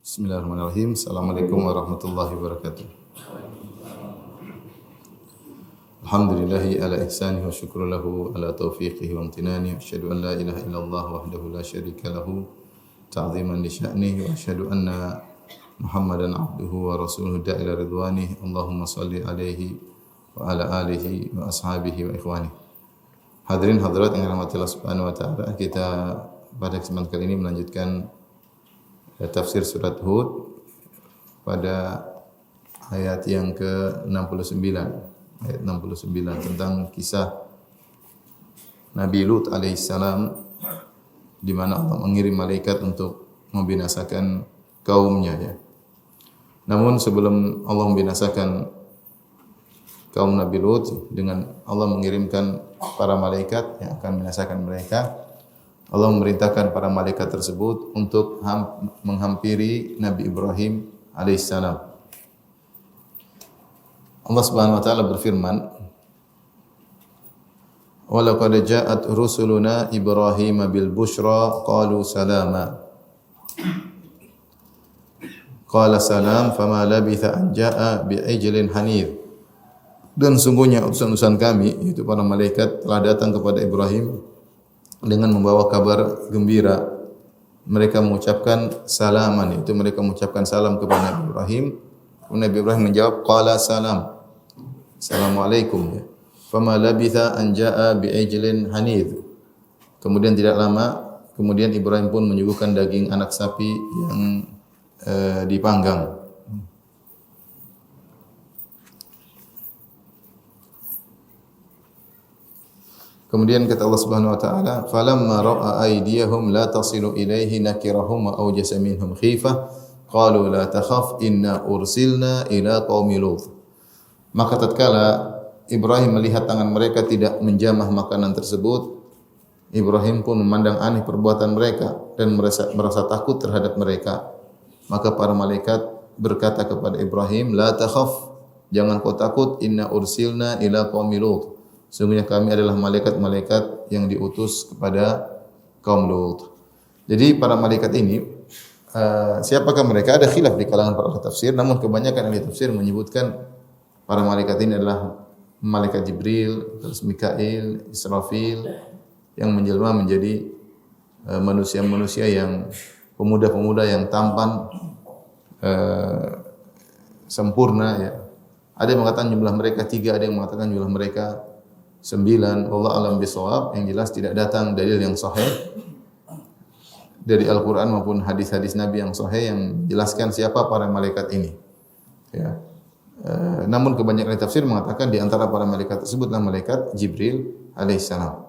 Bismillahirrahmanirrahim. Assalamualaikum warahmatullahi wabarakatuh. Alhamdulillahi ala ihsanihi wa syukru lahu ala taufiqihi wa amtinani. Asyhadu an la ilaha illallah wahdahu la syarika lahu ta'ziman li sya'nihi wa asyhadu anna Muhammadan abduhu wa rasuluhu da'ila ridwanihi. Allahumma salli alaihi wa ala alihi wa ashabihi wa ikhwanihi. Hadirin hadirat yang dirahmati Allah Subhanahu wa taala, kita pada kesempatan kali ini melanjutkan tafsir surat Hud pada ayat yang ke-69, ayat 69 tentang kisah Nabi Lut alaihissalam, di mana Allah mengirim malaikat untuk membinasakan kaumnya, ya. Namun sebelum Allah membinasakan kaum Nabi Lut dengan Allah mengirimkan para malaikat yang akan membinasakan mereka, Allah memerintahkan para malaikat tersebut untuk menghampiri Nabi Ibrahim alaihissalam. Allah Subhanahu wa taala berfirman, "Wa laqad ja'at rusuluna Ibrahim bil busyra qalu salama." Qala salam fama labitha an ja'a bi ijlin hanir. Dan sungguhnya utusan-utusan kami, yaitu para malaikat, telah datang kepada Ibrahim dengan membawa kabar gembira. Mereka mengucapkan salaman, itu mereka mengucapkan salam kepada Nabi Ibrahim. Nabi Ibrahim menjawab, qala salam, assalamualaikum, ya. Fama labitha an jaa bi ijlin hanid. Kemudian tidak lama kemudian Ibrahim pun menyuguhkan daging anak sapi yang dipanggang. Kemudian kata Allah Subhanahu wa taala, "Falamma ra'a aydiyahum la tasilu ilaihi nakirahum wa awjasa minhum khifah, qalu la takhaf inna ursilna ila qaumi Lut." Maka tatkala Ibrahim melihat tangan mereka tidak menjamah makanan tersebut, Ibrahim pun memandang aneh perbuatan mereka dan merasa takut terhadap mereka. Maka para malaikat berkata kepada Ibrahim, "La takhaf, jangan kau takut, inna ursilna ila qaumi Lut." Sesungguhnya kami adalah malaikat-malaikat yang diutus kepada kaum Lut. Jadi para malaikat ini, siapakah mereka? Ada khilaf di kalangan para tafsir, namun kebanyakan ahli tafsir menyebutkan para malaikat ini adalah malaikat Jibril, terus Mikail, Israfil, yang menjelma menjadi manusia-manusia yang pemuda-pemuda yang tampan, sempurna, ya. Ada yang mengatakan jumlah mereka 3, ada yang mengatakan jumlah mereka 9. Allah alam bisawab. Yang jelas tidak datang dalil yang sahih dari Al-Quran maupun hadis-hadis Nabi yang sahih yang menjelaskan siapa para malaikat ini, ya. Namun kebanyakan tafsir mengatakan di antara para malaikat tersebutlah malaikat Jibril alaihissalam.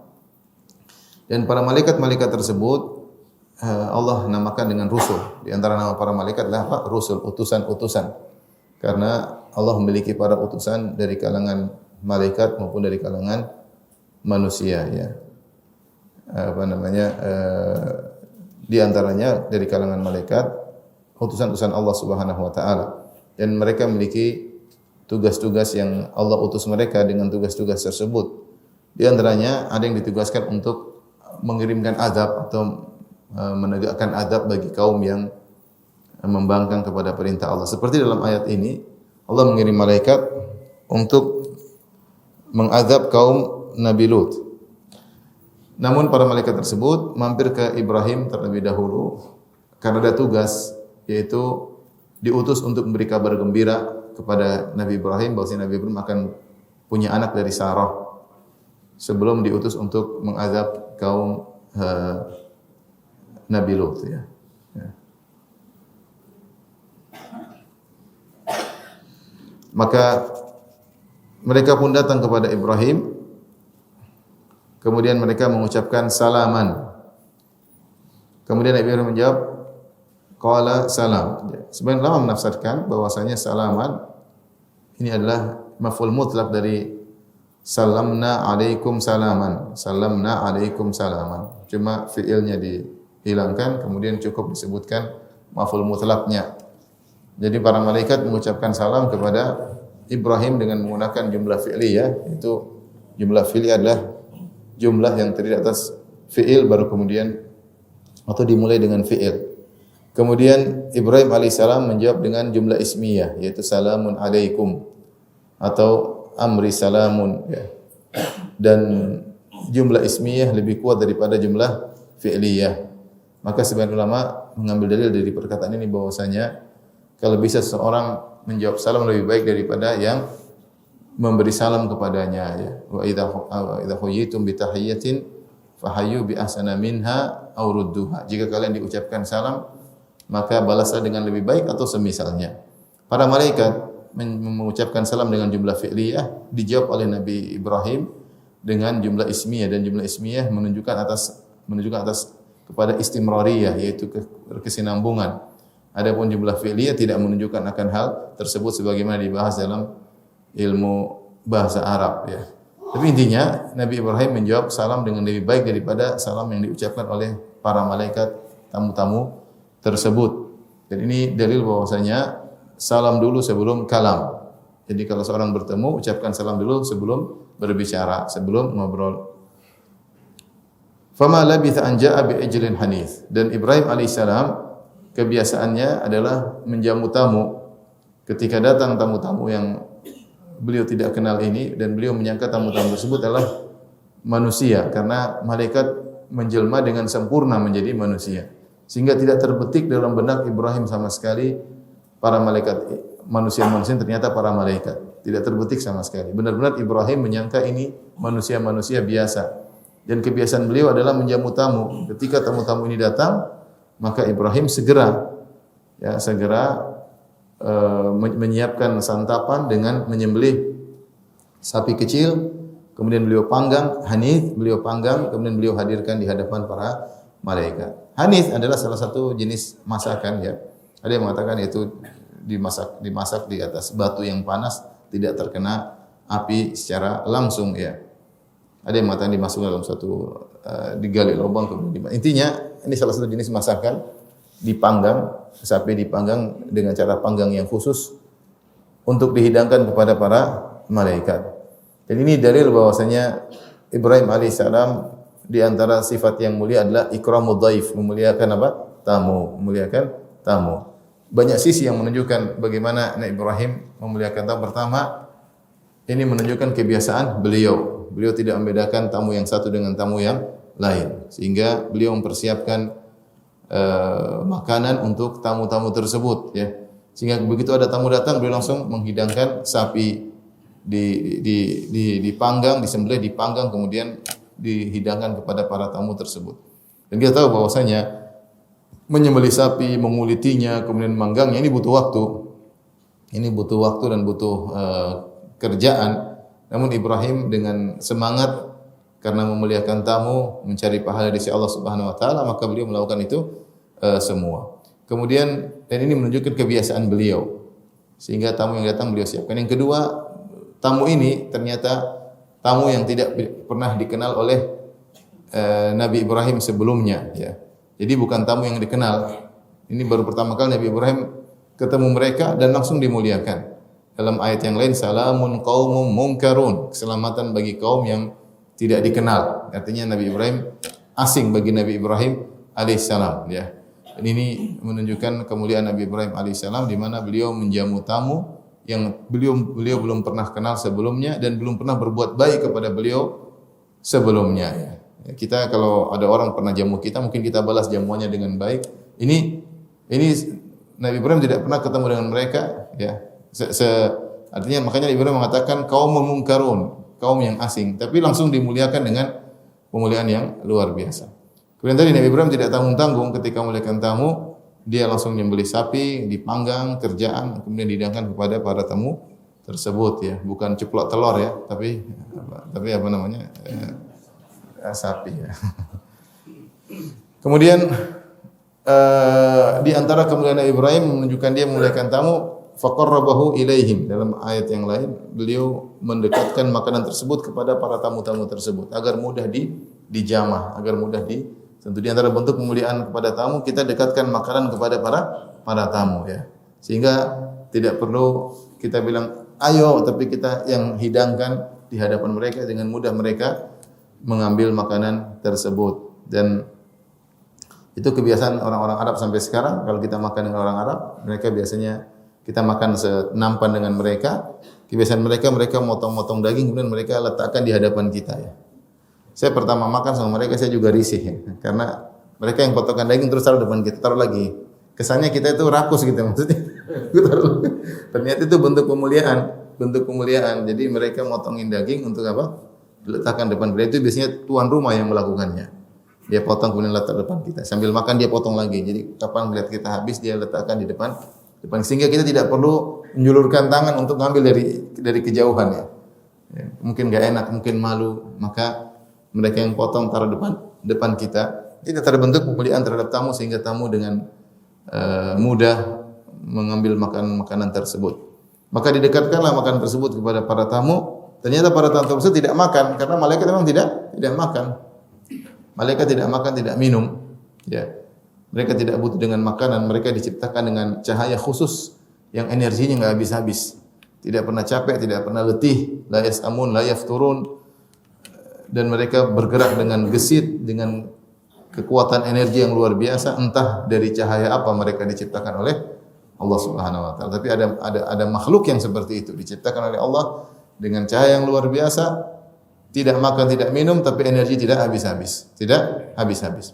Dan para malaikat-malaikat tersebut Allah namakan dengan rusul. Di antara nama para malaikat adalah apa? Rusul, utusan-utusan. Karena Allah memiliki para utusan dari kalangan malaikat maupun dari kalangan manusia, ya. Di antaranya dari kalangan malaikat utusan-utusan Allah Subhanahu wa taala, dan mereka memiliki tugas-tugas yang Allah utus mereka dengan tugas-tugas tersebut. Di antaranya ada yang ditugaskan untuk mengirimkan azab atau menegakkan azab bagi kaum yang membangkang kepada perintah Allah. Seperti dalam ayat ini Allah mengirim malaikat untuk mengazab kaum Nabi Lut. Namun para malaikat tersebut mampir ke Ibrahim terlebih dahulu karena ada tugas, yaitu diutus untuk memberi kabar gembira kepada Nabi Ibrahim bahwa Nabi Ibrahim akan punya anak dari Sarah, sebelum diutus untuk mengazab kaum Nabi Lut, ya. Maka mereka pun datang kepada Ibrahim. Kemudian mereka mengucapkan salaman. Kemudian Nabi Ibrahim menjawab, qala salam. Sebagian ulama menafsirkan bahwasanya salaman ini adalah maf'ul mutlaq dari salamna alaikum salaman. Salamna alaikum salaman. Cuma fiilnya dihilangkan, kemudian cukup disebutkan maf'ul mutlaqnya. Jadi para malaikat mengucapkan salam kepada Ibrahim dengan menggunakan jumlah fi'liyah. Itu jumlah fi'liyah adalah jumlah yang terdiri atas fi'il baru kemudian atau dimulai dengan fi'il. Kemudian Ibrahim alaihissalam menjawab dengan jumlah ismiyah yaitu salamun alaikum atau amri salamun ya. Dan jumlah ismiyah lebih kuat daripada jumlah fi'liyah. Maka sebagian ulama mengambil dalil dari perkataan ini bahwasanya kalau bisa seseorang menjawab salam lebih baik daripada yang memberi salam kepadanya ya. Wa idza huyitum bi tahiyyatin fahayyu bi ahsana minha aw rudduha. Jika kalian diucapkan salam maka balaslah dengan lebih baik atau semisalnya. Para malaikat mengucapkan salam dengan jumlah fi'liyah dijawab oleh Nabi Ibrahim dengan jumlah ismiyah, dan jumlah ismiyah menunjukkan atas kepada istimrariyah yaitu kesinambungan. Adapun jumlah fi'liyah tidak menunjukkan akan hal tersebut sebagaimana dibahas dalam ilmu bahasa Arab ya. Tapi intinya Nabi Ibrahim menjawab salam dengan lebih baik daripada salam yang diucapkan oleh para malaikat tamu-tamu tersebut. Dan ini dalil bahwasanya salam dulu sebelum kalam. Jadi kalau seorang bertemu ucapkan salam dulu sebelum berbicara, sebelum ngobrol. Fama labitha an jaa bi ajlin hanith. Dan Ibrahim alaihissalam kebiasaannya adalah menjamu tamu. Ketika datang tamu-tamu yang beliau tidak kenal ini dan beliau menyangka tamu-tamu tersebut adalah manusia karena malaikat menjelma dengan sempurna menjadi manusia. Sehingga tidak terbetik dalam benak Ibrahim sama sekali para malaikat manusia-manusia ternyata para malaikat. Tidak terbetik sama sekali. Benar-benar Ibrahim menyangka ini manusia-manusia biasa. Dan kebiasaan beliau adalah menjamu tamu. Ketika tamu-tamu ini datang, maka Ibrahim segera menyiapkan santapan dengan menyembelih sapi kecil, kemudian beliau panggang, hanith, beliau panggang, kemudian beliau hadirkan di hadapan para malaikat. Hanith adalah salah satu jenis masakan ya. Ada yang mengatakan itu dimasak di atas batu yang panas, tidak terkena api secara langsung ya. Ada yang mengatakan dimasukkan dalam satu digali lubang kemudian. Intinya ini salah satu jenis masakan dipanggang, sapi dipanggang dengan cara panggang yang khusus untuk dihidangkan kepada para malaikat. Dan ini dalil bahwasanya Ibrahim alaihissalam di antara sifat yang mulia adalah ikramud dhaif, memuliakan apa? Tamu, memuliakan tamu. Banyak sisi yang menunjukkan bagaimana Nabi Ibrahim memuliakan tamu. Pertama, ini menunjukkan kebiasaan beliau. Beliau tidak membedakan tamu yang satu dengan tamu yang lain, sehingga beliau mempersiapkan makanan untuk tamu-tamu tersebut ya. Sehingga begitu ada tamu datang beliau langsung menghidangkan sapi dipanggang, disembelih, dipanggang kemudian dihidangkan kepada para tamu tersebut. Dan kita tahu bahwasanya menyembelih sapi, mengulitinya, kemudian memanggangnya ini butuh waktu. Ini butuh waktu dan butuh kerjaan. Namun Ibrahim dengan semangat karena memuliakan tamu, mencari pahala di sisi Allah Subhanahu wa taala, maka beliau melakukan itu semua. Kemudian dan ini menunjukkan kebiasaan beliau. Sehingga tamu yang datang beliau siapkan. Yang kedua, tamu ini ternyata tamu yang tidak pernah dikenal oleh Nabi Ibrahim sebelumnya ya. Jadi bukan tamu yang dikenal. Ini baru pertama kali Nabi Ibrahim ketemu mereka dan langsung dimuliakan. Dalam ayat yang lain salamun qaumum munkarun, keselamatan bagi kaum yang tidak dikenal. Artinya Nabi Ibrahim asing bagi Nabi Ibrahim alaihissalam ya. Dan ini menunjukkan kemuliaan Nabi Ibrahim alaihissalam di mana beliau menjamu tamu yang beliau belum pernah kenal sebelumnya dan belum pernah berbuat baik kepada beliau sebelumnya ya. Kita kalau ada orang pernah jamu kita mungkin kita balas jamuannya dengan baik. Ini Nabi Ibrahim tidak pernah ketemu dengan mereka ya. Artinya makanya Nabi Ibrahim mengatakan kaum mungkarun, kaum yang asing, tapi langsung dimuliakan dengan pemuliaan yang luar biasa. Kemudian tadi Nabi Ibrahim tidak tanggung-tanggung ketika memuliakan tamu, dia langsung menyembelih sapi, dipanggang, kerjaan, kemudian dihidangkan kepada para tamu tersebut ya, bukan ceplok telur ya, tapi apa namanya? Sapi ya. Kemudian di antara kemuliaan Nabi Ibrahim menunjukkan dia memuliakan tamu, faqarrabahu ilaihim. Dalam ayat yang lain beliau mendekatkan makanan tersebut kepada para tamu-tamu tersebut agar mudah dijamah, agar mudah tentu di antara bentuk pemuliaan kepada tamu kita dekatkan makanan kepada para tamu ya. Sehingga tidak perlu kita bilang ayo, tapi kita yang hidangkan di hadapan mereka dengan mudah mereka mengambil makanan tersebut. Dan Itu kebiasaan orang-orang Arab sampai sekarang. Kalau kita makan dengan orang Arab, mereka biasanya kita makan senampan dengan mereka. Kebiasaan mereka, mereka motong-motong daging, kemudian mereka letakkan di hadapan kita ya. Saya pertama makan sama mereka, saya juga risih ya. Karena mereka yang potongkan daging terus taruh depan kita, taruh lagi. Kesannya kita itu rakus gitu maksudnya. Ternyata itu bentuk pemuliaan, bentuk kemuliaan. Jadi mereka motongin daging untuk apa? Diletakkan depan kita. Itu biasanya tuan rumah yang melakukannya. Dia potong kemudian letak depan kita. Sambil makan dia potong lagi. Jadi kapan melihat kita habis dia letakkan di depan sehingga kita tidak perlu menjulurkan tangan untuk ngambil dari kejauhan ya. Mungkin enggak enak, mungkin malu, maka mereka yang potong taruh depan kita. Itu terbentuk pemuliaan terhadap tamu sehingga tamu dengan mudah mengambil makanan tersebut. Maka didekatkanlah makanan tersebut kepada para tamu. Ternyata para tamu tersebut tidak makan karena malaikat memang tidak makan. Malaikat tidak makan, tidak minum. Ya. Mereka tidak butuh dengan makanan, mereka diciptakan dengan cahaya khusus yang energinya enggak habis-habis. Tidak pernah capek, tidak pernah letih, la yasamun, la yafturun. Dan mereka bergerak dengan gesit, dengan kekuatan energi yang luar biasa, entah dari cahaya apa mereka diciptakan oleh Allah Subhanahu wa taala. Tapi ada makhluk yang seperti itu, diciptakan oleh Allah dengan cahaya yang luar biasa, tidak makan, tidak minum, tapi energi tidak habis-habis. Tidak habis-habis.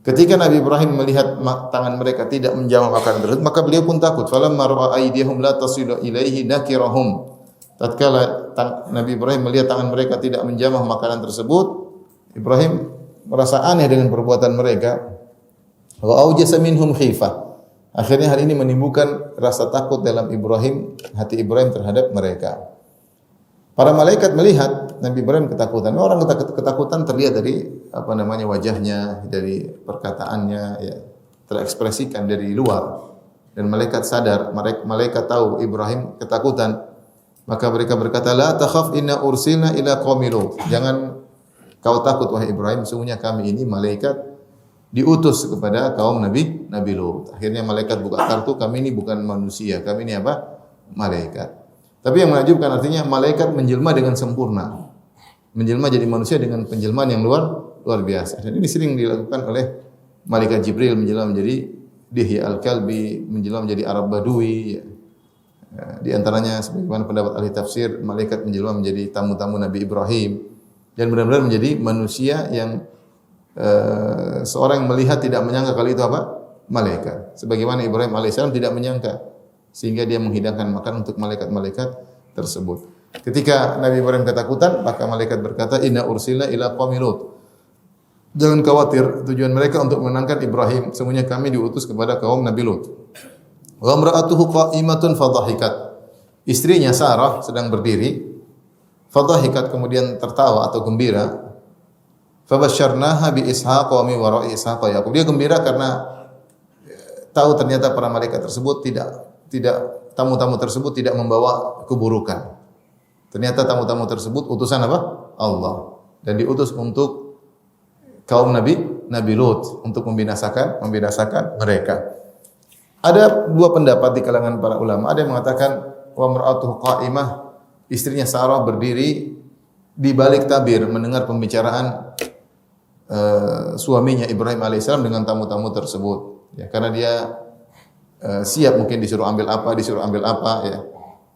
Ketika Nabi Ibrahim melihat tangan mereka tidak menjamah makanan tersebut, maka beliau pun takut. Falamma ra'a aydihum la tasilu ilaihi nakirahum. Tatkala Nabi Ibrahim melihat tangan mereka tidak menjamah makanan tersebut, Ibrahim merasa aneh dengan perbuatan mereka. Wa aujasa minhum khifah. Akhirnya hal ini menimbulkan rasa takut dalam hati Ibrahim terhadap mereka. Para malaikat melihat Nabi Ibrahim ketakutan. Orang ketakutan terlihat dari wajahnya, dari perkataannya, ya, terekspresikan dari luar. Dan malaikat sadar, malaikat tahu Ibrahim ketakutan. Maka mereka berkata, la takhaf inna ursilna ila qaumi Lut. Jangan kau takut wahai Ibrahim, sesungguhnya kami ini malaikat diutus kepada kaum Nabi Lut. Akhirnya malaikat buka kartu, kami ini bukan manusia, kami ini apa? Malaikat. Tapi yang menakjubkan artinya malaikat menjelma dengan sempurna. Menjelma jadi manusia dengan penjelmaan yang luar biasa. Dan ini sering dilakukan oleh malaikat Jibril, menjelma menjadi Dihya al-Kalbi, menjelma menjadi Arab Badui. Di antaranya sebagaimana pendapat ahli tafsir, malaikat menjelma menjadi tamu-tamu Nabi Ibrahim. Dan benar-benar menjadi manusia yang seorang yang melihat tidak menyangka kalau itu apa? Malaikat. Sebagaimana Ibrahim alaihissalam tidak menyangka. Sehingga dia menghidangkan makan untuk malaikat-malaikat tersebut. Ketika Nabi Ibrahim ketakutan, maka malaikat berkata, Inna ursilna ila qaumi Lut. Jangan khawatir, tujuan mereka untuk menangkan Ibrahim. Semuanya kami diutus kepada kaum Nabi Lut. Wa imra'atuhu qa'imatun fadhahikat. Istrinya Sarah sedang berdiri. Fadhahikat kemudian tertawa atau gembira. Fabasyarnaha bi Ishaq wa min wara'i Ishaq Yaqub. Dia gembira karena tahu ternyata para malaikat tersebut tamu-tamu tersebut tidak membawa keburukan. Ternyata tamu-tamu tersebut utusan apa? Allah. Dan diutus untuk kaum Nabi Lut untuk membinasakan mereka. Ada dua pendapat di kalangan para ulama. Ada yang mengatakan wa mar'atuhu qa'imah, istrinya Sarah berdiri di balik tabir mendengar pembicaraan suaminya Ibrahim alaihissalam dengan tamu-tamu tersebut. Ya, karena dia siap mungkin disuruh ambil apa ya.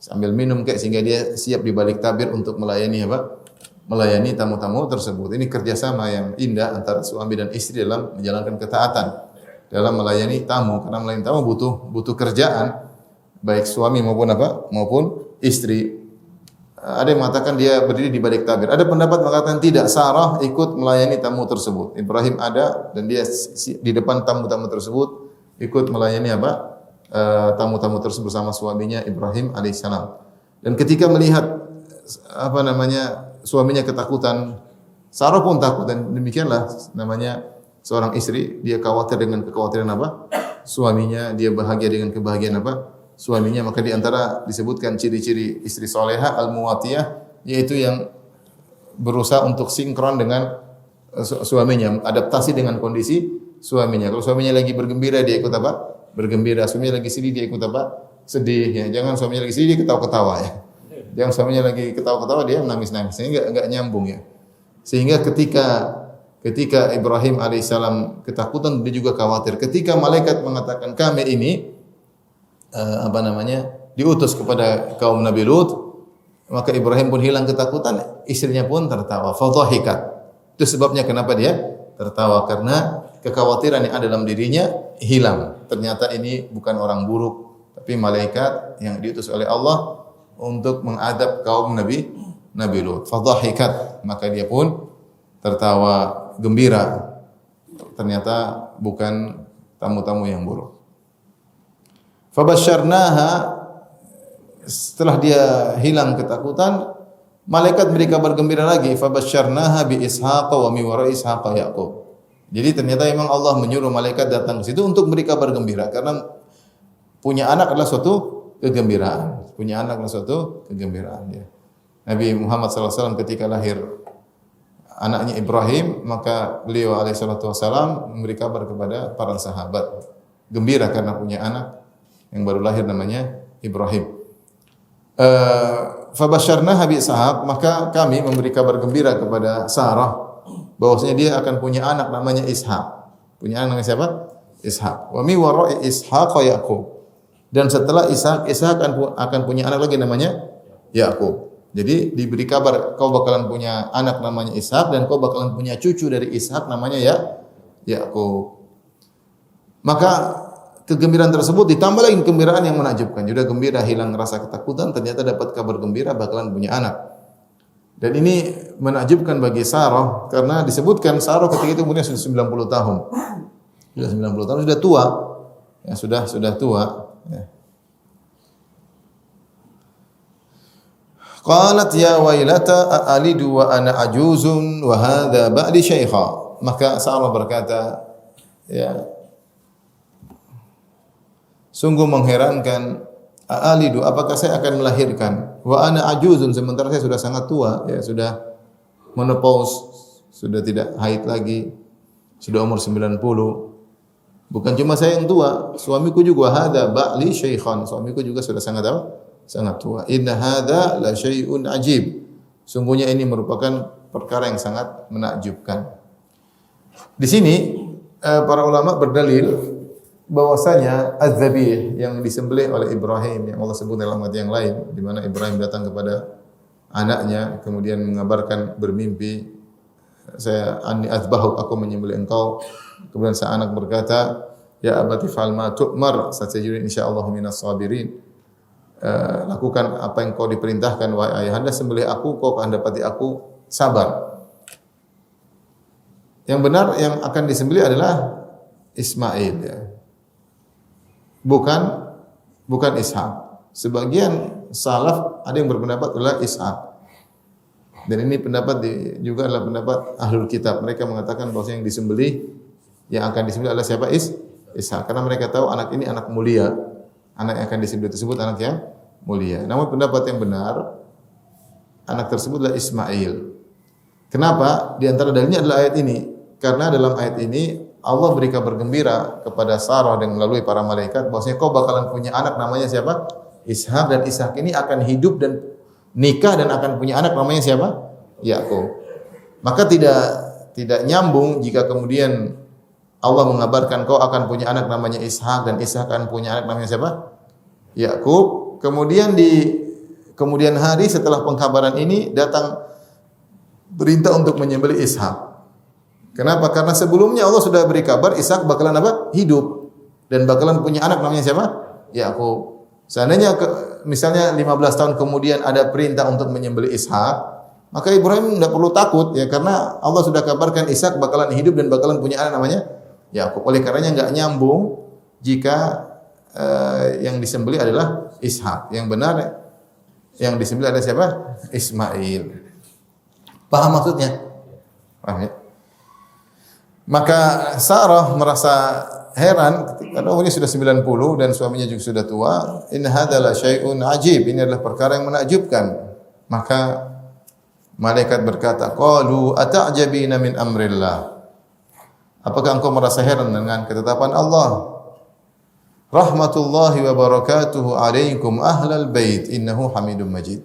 Sambil minum sehingga dia siap di balik tabir untuk melayani melayani tamu-tamu tersebut. Ini kerjasama yang indah antara suami dan istri dalam menjalankan ketaatan, dalam melayani tamu. Karena melayani tamu butuh kerjaan, baik suami maupun istri. Ada yang mengatakan dia berdiri di balik tabir. Ada pendapat mengatakan tidak, Sarah ikut melayani tamu tersebut. Ibrahim ada dan dia di depan tamu-tamu tersebut ikut melayani tamu-tamu tersebut bersama suaminya Ibrahim alaihissalam. Dan ketika melihat suaminya ketakutan, Sarah pun takut, dan demikianlah seorang istri, dia khawatir dengan kekhawatiran suaminya, dia bahagia dengan kebahagiaan suaminya. Maka di antara disebutkan ciri-ciri istri soleha al-muwatiyah, yaitu yang berusaha untuk sinkron dengan suaminya, adaptasi dengan kondisi suaminya. Kalau suaminya lagi bergembira, dia ikut bergembira. Suaminya lagi sedih, dia ikut sedih. Ya. Jangan suaminya lagi sedih, dia ketawa-ketawa ya. Jangan suaminya lagi ketawa-ketawa, dia menangis-nangis. Ini enggak nyambung ya. Sehingga ketika ketika Ibrahim alaihissalam ketakutan, dia juga khawatir. Ketika malaikat mengatakan kami ini diutus kepada kaum Nabi Lut, maka Ibrahim pun hilang ketakutan, istrinya pun tertawa. Fadhahikat. Itu sebabnya kenapa dia tertawa, karena kekhawatiran yang ada dalam dirinya hilang. Ternyata ini bukan orang buruk, tapi malaikat yang diutus oleh Allah untuk mengadab kaum Nabi Lut. Fadhahikat, maka dia pun tertawa gembira. Ternyata bukan tamu-tamu yang buruk. Fabasyarnaha, setelah dia hilang ketakutan, malaikat beri kabar gembira lagi. Fabasyarnaha bi Ishaq wa min wara Ishaq Yaqub. Jadi ternyata memang Allah menyuruh malaikat datang ke situ untuk beri kabar gembira, karena punya anak adalah suatu kegembiraan. Punya anak adalah suatu kegembiraan. Ya. Nabi Muhammad SAW ketika lahir anaknya Ibrahim, maka beliau alaihissalam memberi kabar kepada para sahabat, gembira karena punya anak yang baru lahir namanya Ibrahim. Fabasyarnaha bi Ishaq, maka kami memberi kabar gembira kepada Sarah bahwasanya dia akan punya anak namanya Ishaq. Punya anak namanya siapa? Ishaq. Wa mi wara'i Ishaq Yaqub. Dan setelah Ishaq akan punya anak lagi namanya Yaqub. Jadi diberi kabar kau bakalan punya anak namanya Ishaq dan kau bakalan punya cucu dari Ishaq namanya Yaqub. Maka kegembiraan tersebut ditambah lagi kegembiraan yang menakjubkan. Sudah gembira, hilang rasa ketakutan, ternyata dapat kabar gembira bakalan punya anak. Dan ini menakjubkan bagi Sarah karena disebutkan Sarah ketika itu umurnya sudah 90 tahun. Sudah 90 tahun, sudah tua. Ya, sudah tua. Ya. Qalat ya wailata a'alidu wa ana ajuzun wa hadha ba'li syaikha. Maka Sarah berkata, ya, sungguh mengherankan, a'alidu, apakah saya akan melahirkan, wa ana ajuzun, sementara saya sudah sangat tua, ya, sudah menopause, sudah tidak haid lagi, sudah umur 90. Bukan cuma saya yang tua, suamiku juga, hadza ba'li syaikhan, suamiku juga sudah sangat apa? Sangat tua. Inna hadza la syai'un ajib. Sungguhnya ini merupakan perkara yang sangat menakjubkan. Di sini para ulama berdalil bahwasanya az-zabih yang disembelih oleh Ibrahim yang Allah sebut dalam ayat yang lain, di mana Ibrahim datang kepada anaknya kemudian mengabarkan bermimpi, saya anni azbahuk, aku menyembelih engkau. Kemudian sang anak berkata, ya abati fa'al ma tu'mar satajiduni insyaallah minas sabirin. Lakukan apa yang kau diperintahkan wahai ayahanda, sembelih aku, kau akan dapati aku sabar. Yang benar yang akan disembelih adalah Ismail, ya. Bukan Ishak. Sebagian salaf ada yang berpendapat adalah Ishak. Dan ini pendapat juga adalah pendapat ahlul kitab. Mereka mengatakan bahwa yang disembelih, yang akan disembelih adalah siapa? Ishak. Karena mereka tahu anak ini anak mulia. Anak yang akan disembelih tersebut anak yang mulia. Namun pendapat yang benar, anak tersebut adalah Ismail. Kenapa? Di antara dalilnya adalah ayat ini. Karena dalam ayat ini Allah beri kabar gembira kepada Sarah dengan melalui para malaikat bahwasanya kau bakalan punya anak namanya siapa? Ishak, dan Ishak ini akan hidup dan nikah dan akan punya anak namanya siapa? Yakub. Maka tidak nyambung jika kemudian Allah mengabarkan kau akan punya anak namanya Ishak dan Ishak akan punya anak namanya siapa? Yakub. Kemudian di kemudian hari setelah pengkabaran ini datang perintah untuk menyembelih Ishak. Kenapa? Karena sebelumnya Allah sudah beri kabar Ishak bakalan apa? Hidup dan bakalan punya anak namanya siapa? Yakub. Seandainya misalnya 15 tahun kemudian ada perintah untuk menyembelih Ishak, maka Ibrahim tidak perlu takut, ya, karena Allah sudah kabarkan Ishak bakalan hidup dan bakalan punya anak namanya Yakub. Oleh karenanya enggak nyambung jika yang disembelih adalah Ishak. Yang benar yang disembelih adalah siapa? Ismail. Paham maksudnya? Paham, ya? Maka Sarah merasa heran karena umurnya sudah 90 dan suaminya juga sudah tua. In hadzal syai'un ajib. Ini adalah perkara yang menakjubkan. Maka malaikat berkata, qalu ata'jabina min amrillah. Apakah engkau merasa heran dengan ketetapan Allah? Rahmatullahi wa barakatuhu alaikum ahlal bait innahu hamidum majid.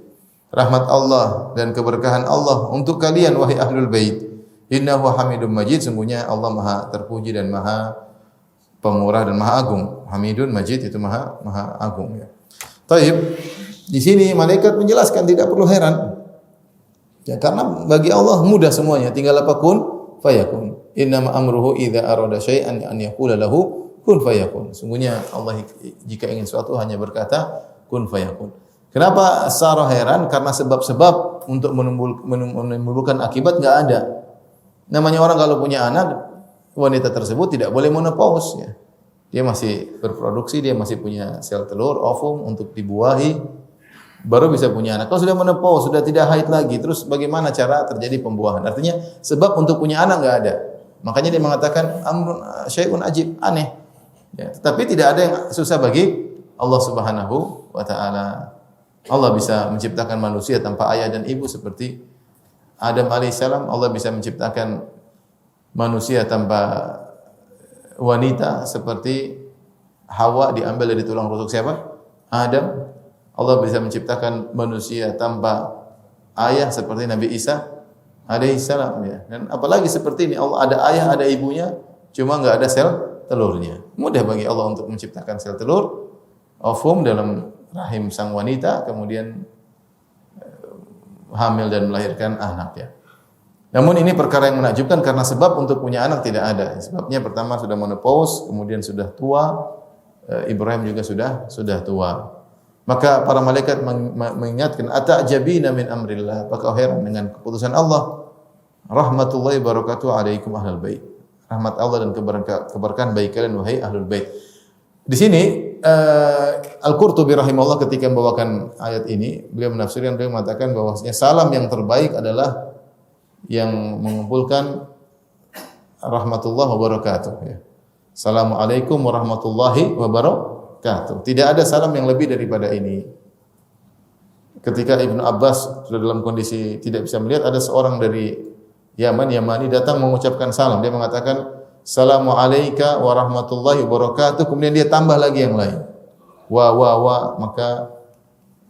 Rahmat Allah dan keberkahan Allah untuk kalian wahai ahlul bait. Innahu Hamidum Majid, sungguhnya Allah Maha terpuji dan Maha pemurah dan Maha agung. Hamidun Majid itu Maha agung ya. Taib. Di sini malaikat menjelaskan tidak perlu heran. Ya, karena bagi Allah mudah semuanya, tinggal apa kun fayakun. Innama amruhu idza arada syai'an an yaqula lahu kun fayakun. Sungguhnya Allah jika ingin sesuatu hanya berkata kun fayakun. Kenapa Sarah heran? Karena sebab-sebab untuk menimbulkan akibat enggak ada. Namanya orang kalau punya anak, wanita tersebut tidak boleh menopause ya. Dia masih berproduksi, dia masih punya sel telur, ovum untuk dibuahi, baru bisa punya anak. Kalau sudah menopause, sudah tidak haid lagi, terus bagaimana cara terjadi pembuahan? Artinya sebab untuk punya anak enggak ada. Makanya dia mengatakan amrun syai'un ajib, aneh. Ya, tetapi tidak ada yang susah bagi Allah Subhanahu wa taala. Allah bisa menciptakan manusia tanpa ayah dan ibu seperti Adam alaihissalam. Allah bisa menciptakan manusia tanpa wanita seperti Hawa diambil dari tulang rusuk siapa? Adam. Allah bisa menciptakan manusia tanpa ayah seperti Nabi Isa alaihissalam ya. Dan apalagi seperti ini, Allah ada ayah, ada ibunya, cuma enggak ada sel telurnya. Mudah bagi Allah untuk menciptakan sel telur, ovum dalam rahim sang wanita, kemudian hamil dan melahirkan anak ya. Namun ini perkara yang menakjubkan karena sebab untuk punya anak tidak ada. Sebabnya pertama sudah menopause, kemudian sudah tua, Ibrahim juga sudah tua. Maka para malaikat mengingatkan, ata'jabina min amrillah, apakah heran dengan keputusan Allah? Rahmatullahi barakatuh alaikum ahlul bait. Rahmat Allah dan keberkahan bagi kalian wahai ahlul bait. Di sini Al-Qurtubi rahimahullah ketika membawakan ayat ini, beliau menafsirkan, beliau mengatakan bahwasanya salam yang terbaik adalah yang mengumpulkan rahmatullah wabarakatuh ya. Assalamualaikum warahmatullahi wabarakatuh. Tidak ada salam yang lebih daripada ini. Ketika Ibnu Abbas sudah dalam kondisi tidak bisa melihat, ada seorang dari Yamani datang mengucapkan salam. Dia mengatakan Assalamu alayka warahmatullahi wabarakatuh. Kemudian dia tambah lagi yang lain. Wa. Maka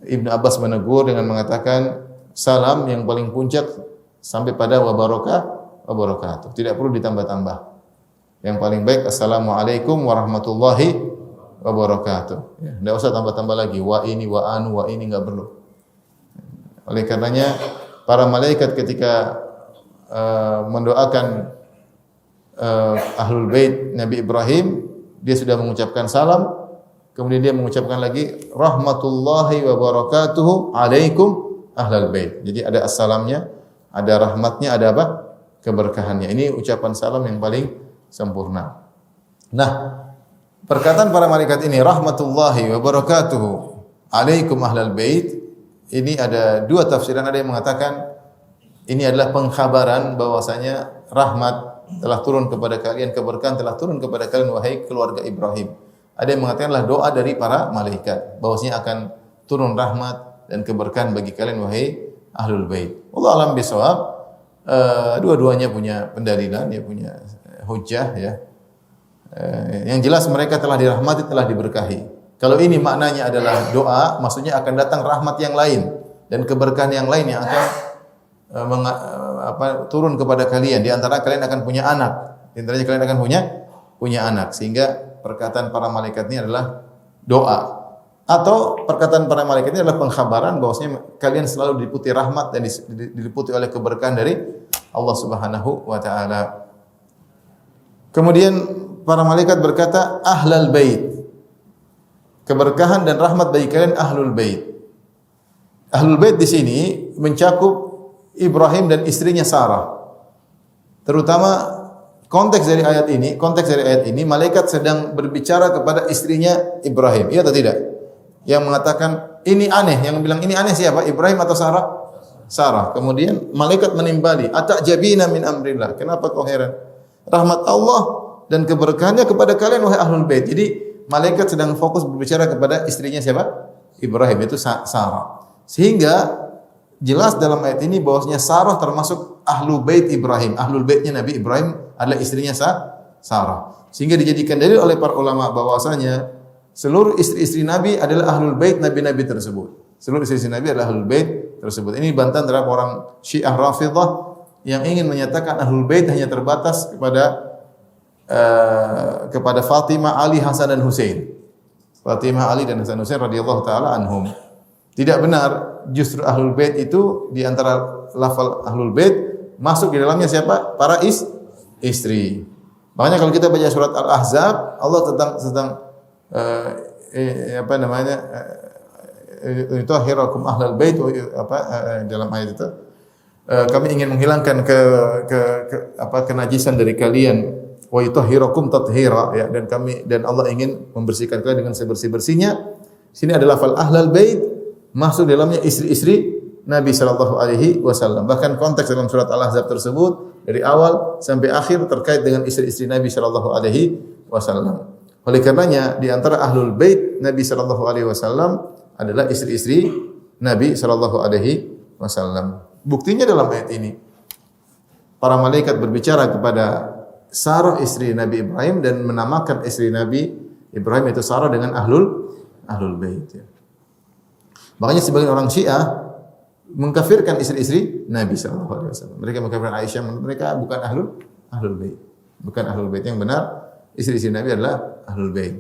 Ibnu Abbas menegur dengan mengatakan salam yang paling puncak sampai pada wabarakatuh. Tidak perlu ditambah-tambah. Yang paling baik Assalamualaikum warahmatullahi wabarakatuh. Ya, tidak usah tambah-tambah lagi. Wa ini, wa anu, wa ini enggak perlu. Oleh karenanya para malaikat ketika mendoakan Ahlul Bait Nabi Ibrahim, dia sudah mengucapkan salam, kemudian dia mengucapkan lagi rahmatullahi wa barakatuhu alaikum ahlal bait. Jadi ada assalamnya, ada rahmatnya, ada apa? Keberkahannya. Ini ucapan salam yang paling sempurna. Nah, perkataan para malaikat ini rahmatullahi wa barakatuhu alaikum ahlal bait, ini ada dua tafsiran. Ada yang mengatakan ini adalah pengkhabaran bahwasanya rahmat telah turun kepada kalian, keberkahan telah turun kepada kalian wahai keluarga Ibrahim. Ada yang mengatakanlah doa dari para malaikat bahwasanya akan turun rahmat dan keberkahan bagi kalian wahai ahlul bait. Wallahu alam bisawab. Dua-duanya punya pendalilan, dia punya hujjah ya. Yang jelas mereka telah dirahmati, telah diberkahi. Kalau ini maknanya adalah doa, maksudnya akan datang rahmat yang lain dan keberkahan yang lain yang akan turun kepada kalian. Di antara kalian akan punya anak. Di antaranya kalian akan punya anak. Sehingga perkataan para malaikat ini adalah doa. Atau perkataan para malaikat ini adalah pengkhabaran bahwasanya kalian selalu diliputi rahmat dan diliputi oleh keberkahan dari Allah Subhanahu wa taala. Kemudian para malaikat berkata ahlal bait. Keberkahan dan rahmat bagi kalian ahlul bait. Ahlul bait di sini mencakup Ibrahim dan istrinya Sarah. Terutama konteks dari ayat ini, malaikat sedang berbicara kepada istrinya Ibrahim. Iya atau tidak? Yang mengatakan ini aneh, yang bilang ini aneh siapa? Ibrahim atau Sarah? Sarah. Kemudian malaikat menimbali, "Ata'jabina min amrillah." Kenapa kau heran? Rahmat Allah dan keberkahannya kepada kalian wahai ahlul bait. Jadi malaikat sedang fokus berbicara kepada istrinya siapa? Ibrahim, itu Sarah. Sehingga jelas dalam ayat ini bahwasanya Sarah termasuk ahlul bait Ibrahim. Ahlul baitnya Nabi Ibrahim adalah istrinya Sarah. Sehingga dijadikan dalil oleh para ulama bahwasanya seluruh istri-istri Nabi adalah ahlul bait nabi-nabi tersebut. Seluruh istri-istri Nabi adalah ahlul bait tersebut. Ini bantahan terhadap orang Syiah Rafidhah yang ingin menyatakan Ahlul Bait hanya terbatas kepada Fatimah, Ali, Hasan dan Husain. Fatimah, Ali dan Hasan Husain radhiyallahu taala anhum. Tidak benar, justru Ahlul Bait itu di antara lafal Ahlul Bait masuk di dalamnya siapa? Para istri. Makanya kalau kita baca surat Al-Ahzab, Allah tentang yutahhirakum ahlal bait dalam ayat itu kami ingin menghilangkan kenajisan dari kalian wa yutahhirakum tathira ya, dan Allah ingin membersihkan kalian dengan sebersih-bersihnya. Sini adalah lafal ahlal bait masuk dalamnya istri-istri Nabi sallallahu alaihi wasallam. Bahkan konteks dalam surat Al-Ahzab tersebut dari awal sampai akhir terkait dengan istri-istri Nabi sallallahu alaihi wasallam. Oleh karenanya di antara ahlul bait Nabi sallallahu alaihi wasallam adalah istri-istri Nabi sallallahu alaihi wasallam. Buktinya dalam ayat ini para malaikat berbicara kepada Sarah istri Nabi Ibrahim dan menamakan istri Nabi Ibrahim itu Sarah dengan ahlul bait ya. Makanya sebagian orang Syiah mengkafirkan istri-istri Nabi sallallahu alaihi wasallam. Mereka mengkafirkan Aisyah, mereka bukan ahlul bait. Bukan ahlul bait. Yang benar istri-istri Nabi adalah ahlul bait.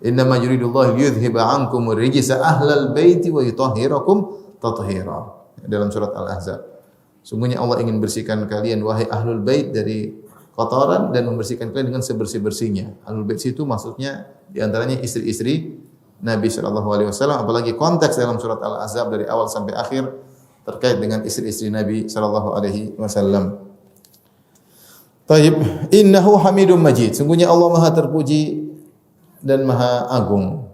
Innama yuridullahu liyudhhiba 'ankum ar-rijsa ahlal baiti wa yutahhirakum tathira. Dalam surat Al-Ahzab. Sungguhnya Allah ingin bersihkan kalian wahai ahlul bait dari kotoran dan membersihkan kalian dengan sebersih-bersihnya. Ahlul bait itu maksudnya di antaranya istri-istri Nabi sallallahu alaihi wasallam, apalagi konteks dalam surat Al-Ahzab dari awal sampai akhir terkait dengan istri-istri Nabi sallallahu alaihi wasallam. Taib, innahu Hamidum Majid. Sungguhnya Allah Maha terpuji dan Maha agung.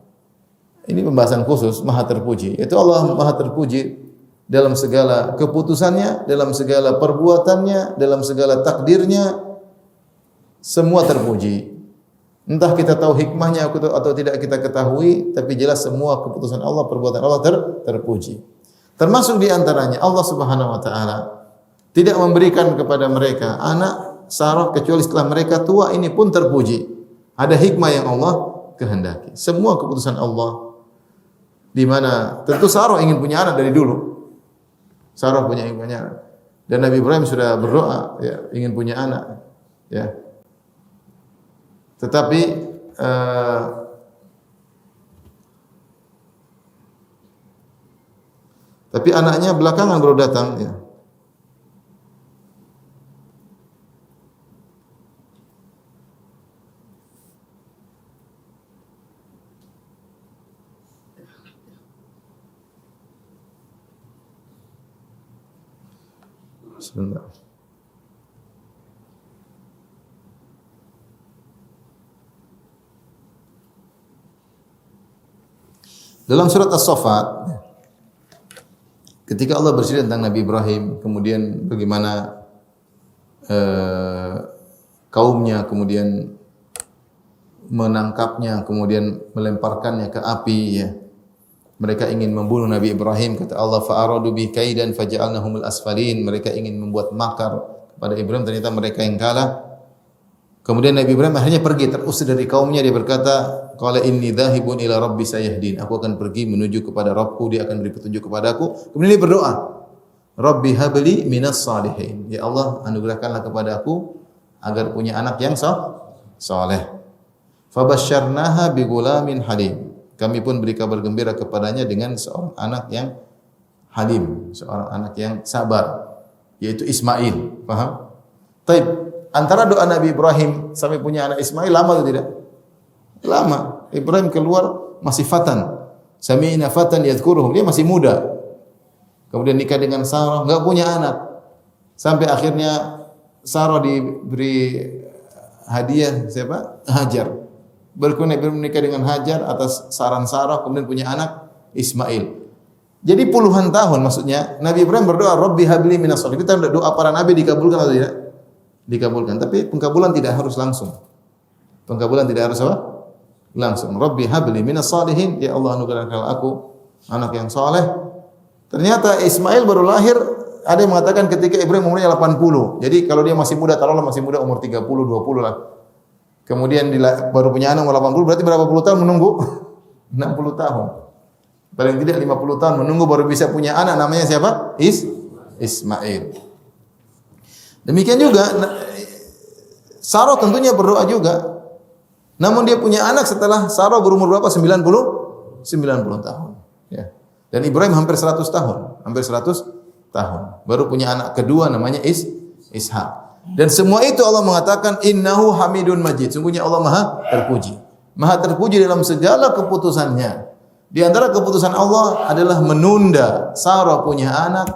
Ini pembahasan khusus Maha terpuji. Itu Allah Maha terpuji dalam segala keputusannya, dalam segala perbuatannya, dalam segala takdirnya, semua terpuji. Entah kita tahu hikmahnya atau tidak kita ketahui, tapi jelas semua keputusan Allah, perbuatan Allah terpuji. Termasuk di antaranya Allah Subhanahu wa taala tidak memberikan kepada mereka anak Sarah kecuali setelah mereka tua, ini pun terpuji. Ada hikmah yang Allah kehendaki. Semua keputusan Allah di mana tentu Sarah ingin punya anak dari dulu. Sarah ingin punya anak. Dan Nabi Ibrahim sudah berdoa ya, ingin punya anak ya. Tetapi anaknya belakangan baru datang ya. Sebentar. Dalam surat As-Saffat, ketika Allah bercerita tentang Nabi Ibrahim, kemudian bagaimana kaumnya kemudian menangkapnya, kemudian melemparkannya ke api ya. Mereka ingin membunuh Nabi Ibrahim, kata Allah, fa'aradu bi kaidan faja'alnahumul asfalin. Mereka ingin membuat makar kepada Ibrahim, ternyata mereka yang kalah. Kemudian Nabi Ibrahim akhirnya pergi terusir dari kaumnya. Dia berkata, qala inni dhahibun ila rabbi sayahdin. Aku akan pergi menuju kepada Rabbku, dia akan beri petunjuk kepadaku. Kemudian dia berdoa, Rabbi habli minas salihin. Ya Allah, anugerahkanlah kepada aku agar punya anak yang saleh. Fabasyarnaha bi ghulamin halim. Kami pun beri kabar gembira kepadanya dengan seorang anak yang halim, seorang anak yang sabar, yaitu Ismail. Paham? Taib. Antara doa Nabi Ibrahim sampai punya anak Ismail lama atau tidak? Lama. Ibrahim keluar masih fatan. Sami'na fatan yadhkuruhum. Dia masih muda. Kemudian nikah dengan Sarah, enggak punya anak. Sampai akhirnya Sarah diberi hadiah siapa? Hajar. Berkenan menikah dengan Hajar atas saran Sarah, kemudian punya anak Ismail. Jadi puluhan tahun maksudnya Nabi Ibrahim berdoa, Rabbi habli minas sholihin. Kita doa para nabi dikabulkan atau tidak? Dikabulkan. Tapi pengkabulan tidak harus langsung. Pengkabulan tidak harus apa? Langsung. Rabbi habli minas sholihin. Ya Allah, anugerahkan aku anak yang saleh. Ternyata Ismail baru lahir, ada yang mengatakan ketika Ibrahim umurnya 80. Jadi kalau dia masih muda, taruhlah masih muda umur 30, 20 lah. Kemudian baru punya anak umur 80, berarti berapa puluh tahun menunggu? 60 tahun. Paling tidak 50 tahun menunggu baru bisa punya anak, namanya siapa? Ismail. Demikian juga Sarah tentunya berdoa juga. Namun dia punya anak setelah Sarah berumur berapa? 90 tahun. Ya. Dan Ibrahim hampir 100 tahun. Hampir 100 tahun. Baru punya anak kedua namanya Ishak. Dan semua itu Allah mengatakan innahu hamidun majid. Sungguhnya Allah Maha terpuji. Maha terpuji dalam segala keputusannya. Di antara keputusan Allah adalah menunda Sarah punya anak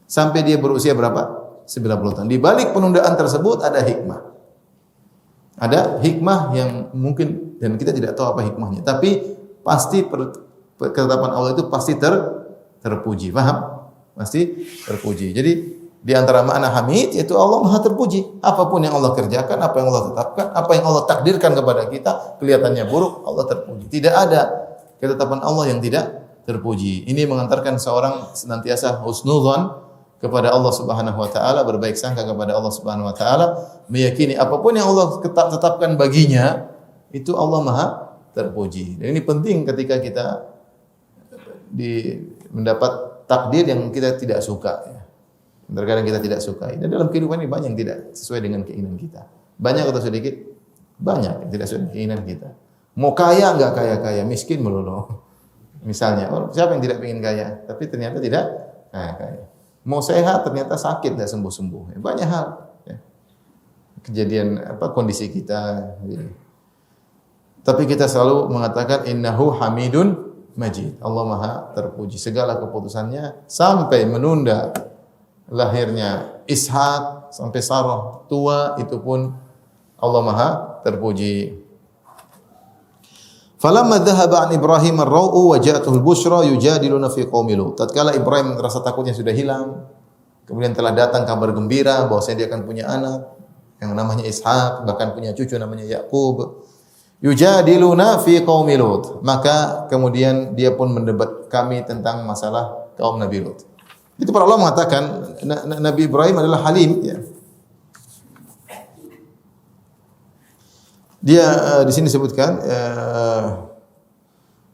sampai dia berusia berapa? 90 tahun. Di balik penundaan tersebut ada hikmah. Ada hikmah yang mungkin dan kita tidak tahu apa hikmahnya. Tapi pasti ketetapan Allah itu pasti terpuji. Paham? Pasti terpuji. Jadi di antara makna hamid yaitu Allah Maha terpuji. Apapun yang Allah kerjakan, apa yang Allah tetapkan, apa yang Allah takdirkan kepada kita, kelihatannya buruk, Allah terpuji. Tidak ada ketetapan Allah yang tidak terpuji. Ini mengantarkan seorang senantiasa husnudzon kepada Allah Subhanahu wa taala, berbaik sangka kepada Allah Subhanahu wa taala, meyakini apapun yang Allah tetapkan baginya itu Allah Maha terpuji. Dan ini penting ketika kita mendapat takdir yang kita tidak suka ya. Terkadang kita tidak sukai. Dan dalam kehidupan ini banyak yang tidak sesuai dengan keinginan kita. Banyak atau sedikit? Banyak yang tidak sesuai dengan keinginan kita. Mau kaya enggak kaya-kaya, miskin melulu. Misalnya, siapa yang tidak ingin kaya, tapi ternyata tidak kaya-kaya. Mau sehat ternyata sakit tidak sembuh-sembuh. Banyak hal ya. Kejadian kondisi kita. Tapi kita selalu mengatakan innahu hamidun majid. Allah Maha terpuji segala keputusannya sampai menunda lahirnya Ishak sampai Sarah tua itu pun Allah Maha terpuji. Falamma dhahaba an Ibrahim ar-ra'u wa ja'atuhu al-busyra yujadiluna fi qaumi Lut. Tatkala Ibrahim rasa takutnya sudah hilang, kemudian telah datang kabar gembira bahwasanya dia akan punya anak yang namanya Ishak, bahkan punya cucu namanya Yakub. Yujadiluna fi qaumi Lut. Maka kemudian dia pun mendebat kami tentang masalah kaum Nabi Lut. Itu para ulama mengatakan Nabi Ibrahim adalah halim ya. Dia di sini disebutkan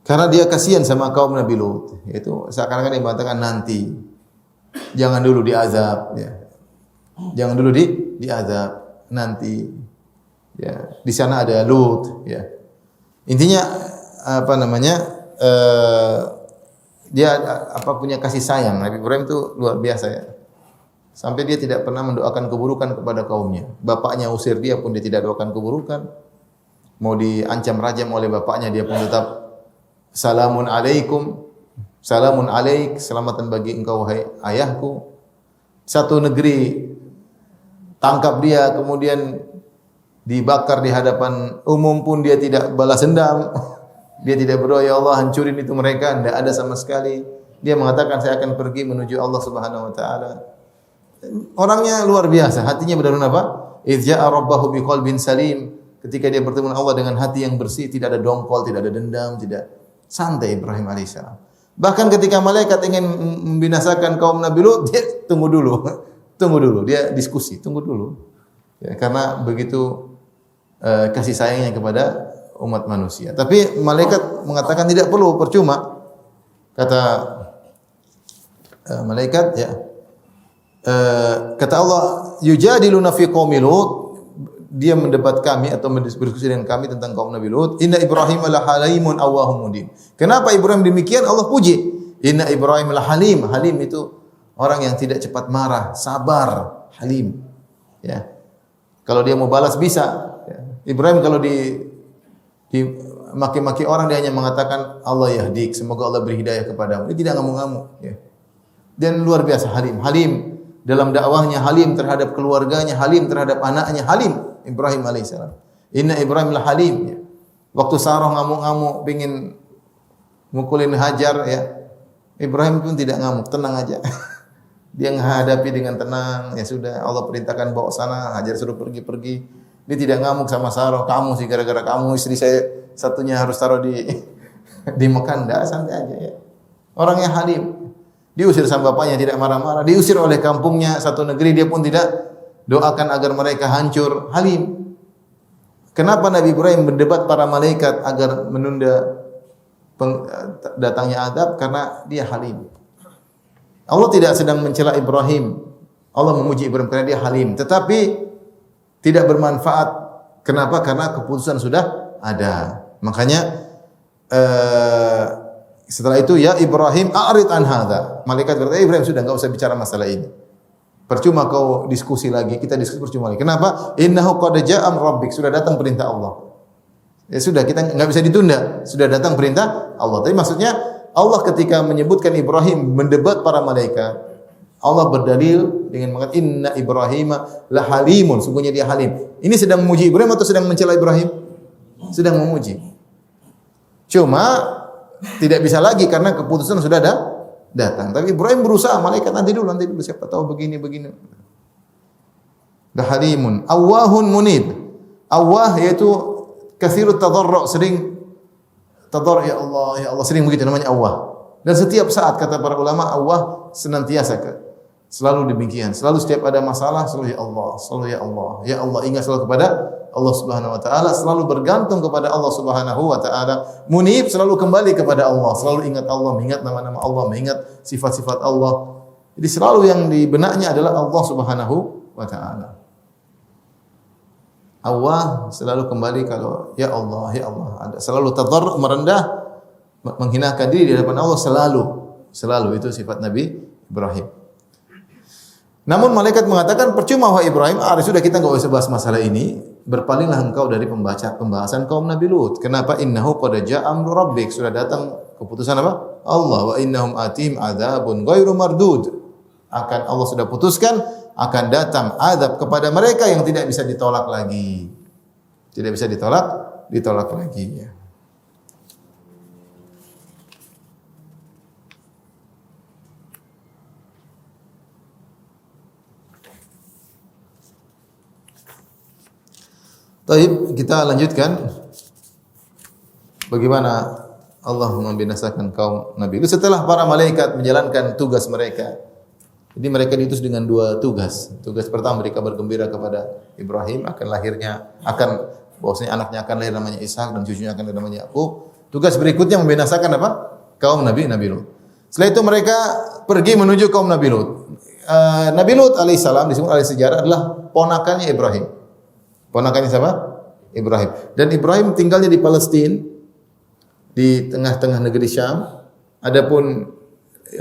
karena dia kasihan sama kaum Nabi Lut, yaitu seakan-akan dia mengatakan nanti jangan dulu diazab ya. Jangan dulu diazab nanti ya. Di sana ada Lut ya. Intinya dia punya kasih sayang. Nabi Ibrahim itu luar biasa ya. Sampai dia tidak pernah mendoakan keburukan kepada kaumnya. Bapaknya usir dia pun dia tidak doakan keburukan. Mau diancam rajam oleh bapaknya dia pun tetap salamun alaikum, salamun alaik, selamatan bagi engkau wahai ayahku. Satu negeri tangkap dia kemudian dibakar di hadapan umum pun dia tidak balas dendam. Dia tidak berdoa ya Allah hancurin itu mereka, tidak ada sama sekali. Dia mengatakan saya akan pergi menuju Allah Subhanahu wa taala. Orangnya luar biasa, hatinya benar-benar apa? Idz ja'a rabbahu biqalbin salim. Ketika dia bertemu dengan Allah dengan hati yang bersih, tidak ada dongkol, tidak ada dendam, tidak santai Ibrahim alaihissalam. Bahkan ketika malaikat ingin membinasakan kaum Nabi Lut, dia tunggu dulu. Dia diskusi, tunggu dulu. Ya, karena begitu kasih sayangnya kepada umat manusia. Tapi malaikat mengatakan tidak perlu, percuma. Kata malaikat ya. Kata Allah, yujadiluna fi qaumi Lut. Dia mendebat kami atau berdiskusi dengan kami tentang kaum Nabi Lut. Inna Ibrahim la halimun awwahum mudim. Kenapa Ibrahim demikian? Allah puji. Inna Ibrahim la halim. Halim itu orang yang tidak cepat marah, sabar, halim. Ya. Kalau dia mau balas bisa. Ya. Ibrahim kalau maki-maki orang dia hanya mengatakan Allah yahdik, semoga Allah beri hidayah kepadamu. Dia tidak ngamuk-ngamuk. Ya. Dan luar biasa halim. Halim dalam dakwahnya, halim terhadap keluarganya, halim terhadap anaknya, halim. Ibrahim alaihissalam. Inna Ibrahim la halim. Ya. Waktu Sarah ngamuk-ngamuk pengin mukulin Hajar ya. Ibrahim pun tidak ngamuk, tenang aja. Dia menghadapi dengan tenang. Ya sudah, Allah perintahkan bawa sana, Hajar suruh pergi-pergi. Dia tidak ngamuk sama Sarah. Kamu sih gara-gara kamu istri saya satunya harus taruh di Mekah. Enggak, santai aja ya. Orangnya halim. Diusir sama bapaknya tidak marah-marah. Diusir oleh kampungnya satu negeri dia pun tidak doakan agar mereka hancur, halim. Kenapa Nabi Ibrahim berdebat para malaikat agar menunda datangnya azab? Karena dia halim. Allah tidak sedang mencela Ibrahim Allah memuji Ibrahim karena dia halim, tetapi tidak bermanfaat. Kenapa? Karena keputusan sudah ada. Makanya setelah itu ya Ibrahim a'rid an hadza. Malaikat berkata, Ibrahim sudah enggak usah bicara masalah ini. Percuma kau diskusi lagi, kita diskusi percuma lagi. Kenapa? Innahu qad ja'a rabbik, sudah datang perintah Allah. Ya sudah, kita enggak bisa ditunda. Sudah datang perintah Allah. Tapi maksudnya Allah ketika menyebutkan Ibrahim mendebat para malaikat, Allah berdalil dengan mengatakan inna Ibrahima la halimun, sungguhnya dia halim. Ini sedang memuji Ibrahim atau sedang mencela Ibrahim? Sedang memuji. Cuma tidak bisa lagi karena keputusan sudah datang. Tapi Ibrahim berusaha, malaikat nanti dulu siapa tahu begini. La halimun, awwahun munib. Awwah yaitu katsirut tadarru', sering tadarru' ya Allah, sering begitu namanya awwah. Dan setiap saat kata para ulama awwah senantiasa selalu demikian. Selalu setiap ada masalah selalu ya Allah, selalu ya Allah. Ya Allah, ingat selalu kepada Allah Subhanahu wa taala, selalu bergantung kepada Allah Subhanahu wa taala. Munib, selalu kembali kepada Allah, selalu ingat Allah, mengingat nama-nama Allah, mengingat sifat-sifat Allah. Jadi selalu yang di benaknya adalah Allah Subhanahu wa taala. Allah selalu kembali kalau ya Allah, ada selalu tadarru', merendah, menghinakan diri di hadapan Allah selalu itu sifat Nabi Ibrahim. Namun malaikat mengatakan percuma wahai Ibrahim, sudah kita enggak usah bahas masalah ini, berpalinglah engkau dari pembahasan kaum Nabi Lut. Kenapa? Innahu qad ja'a amru rabbik, sudah datang keputusan apa? Allah, wa innahum atihim adzabun ghairu mardud. Allah sudah putuskan akan datang azab kepada mereka yang tidak bisa ditolak lagi. Tidak bisa ditolak lagi ya. Baik, kita lanjutkan bagaimana Allah membinasakan kaum Nabi Lut setelah para malaikat menjalankan tugas mereka. Jadi mereka diutus dengan dua tugas. Tugas pertama mereka bergembira kepada Ibrahim bahwasanya anaknya akan lahir namanya Ishak dan cucunya akan lahir namanya Yakub. Tugas berikutnya membinasakan apa? Kaum Nabi Lut. Setelah itu mereka pergi menuju kaum Nabi Lut. Nabi Lut alaihissalam disebut oleh sejarah adalah ponakannya Ibrahim. Ponakannya siapa? Ibrahim. Dan Ibrahim tinggalnya di Palestina, di tengah-tengah negeri Syam. Adapun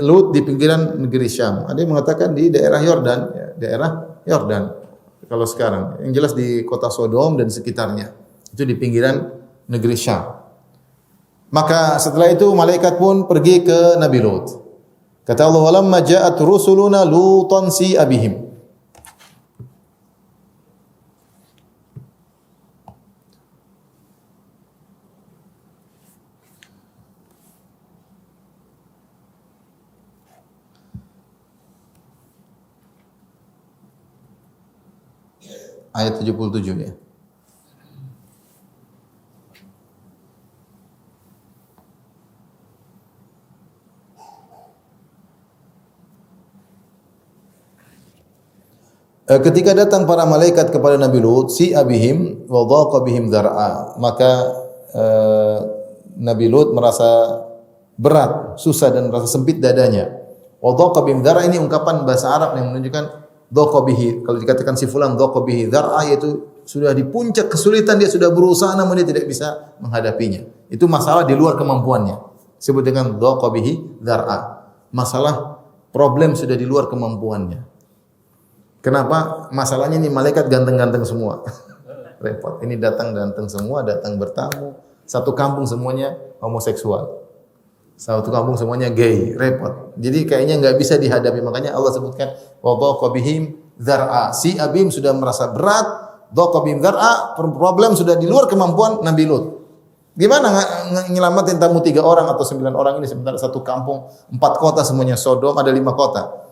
Lut di pinggiran negeri Syam. Ada yang mengatakan di daerah Yordan. Kalau sekarang, yang jelas di kota Sodom dan sekitarnya. Itu di pinggiran negeri Syam. Maka setelah itu malaikat pun pergi ke Nabi Lut. Kata Allah, "Walamma ja'at rusuluna Lutan si abihim." Ayat 77 ya. Ketika datang para malaikat kepada Nabi Lut, si abihim wa dhaqa bihim dzar'a, maka Nabi Lut merasa berat, susah dan merasa sempit dadanya. Wa dhaqa bihim dzar'a ini ungkapan bahasa Arab yang menunjukkan dhaqa bihi. Kalau dikatakan si fulan dhaqa bihi dzar'a, yaitu sudah di puncak kesulitan, dia sudah berusaha namun dia tidak bisa menghadapinya. Itu masalah di luar kemampuannya. Disebut dengan dhaqa bihi dzar'a. Masalah problem sudah di luar kemampuannya. Kenapa? Masalahnya ini malaikat ganteng-ganteng semua. Repot. Ini datang ganteng semua, datang bertamu. Satu kampung semuanya homoseksual. Satu kampung semuanya gay. Repot. Jadi kayaknya enggak bisa dihadapi. Makanya Allah sebutkan wa dhaqa bihim dzar'a. Si abim sudah merasa berat, dhaqa bihim dzar'a, problem sudah di luar kemampuan Nabi Lut. Gimana nyelamatin tamu 3 orang atau 9 orang ini sementara satu kampung 4 kota semuanya Sodom, ada 5 kota.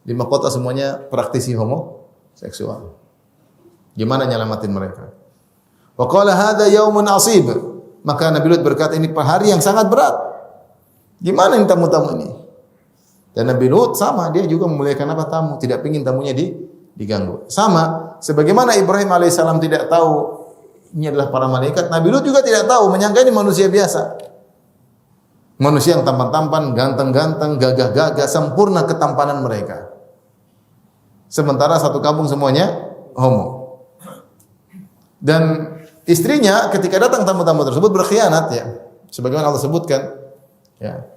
5 kota semuanya praktisi homoseksual. Gimana nyelamatin mereka? Wa qala hadza yaumun asib. Maka Nabi Lut berkata, ini hari yang sangat berat. Gimana ini tamu-tamu ini? Dan Nabi Lut sama, dia juga memuliakan apa? Tamu, tidak ingin tamunya diganggu. Sama, sebagaimana Ibrahim alaihissalam tidak tahu ini adalah para malaikat, Nabi Lut juga tidak tahu, menyangka ini manusia biasa. Manusia yang tampan-tampan, ganteng-ganteng, gagah-gagah, sempurna ketampanan mereka. Sementara satu kampung semuanya homo. Dan istrinya ketika datang tamu-tamu tersebut berkhianat ya. Sebagaimana Allah sebutkan ya.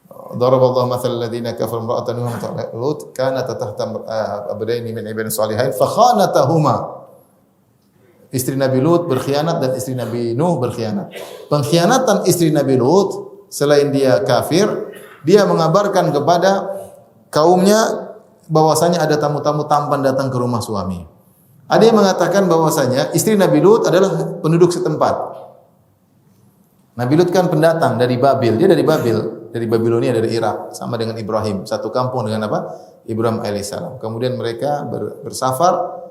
Daraballahu mathalan alladziina kafaru imra'atan Nuh wa Lut kanat tahta abdaini min ibadina shalihain fa khanatahuma. Istri Nabi Lut berkhianat dan istri Nabi Nuh berkhianat. Pengkhianatan istri Nabi Lut selain dia kafir, dia mengabarkan kepada kaumnya bahwasanya ada tamu-tamu tampan datang ke rumah suami. Ada yang mengatakan bahwasanya istri Nabi Lut adalah penduduk setempat. Nabi Lut kan pendatang dari Babil, dia dari Babil, dari Babilonia, dari Irak, sama dengan Ibrahim, satu kampung dengan apa? Ibrahim alaihissalam. Kemudian mereka bersafar,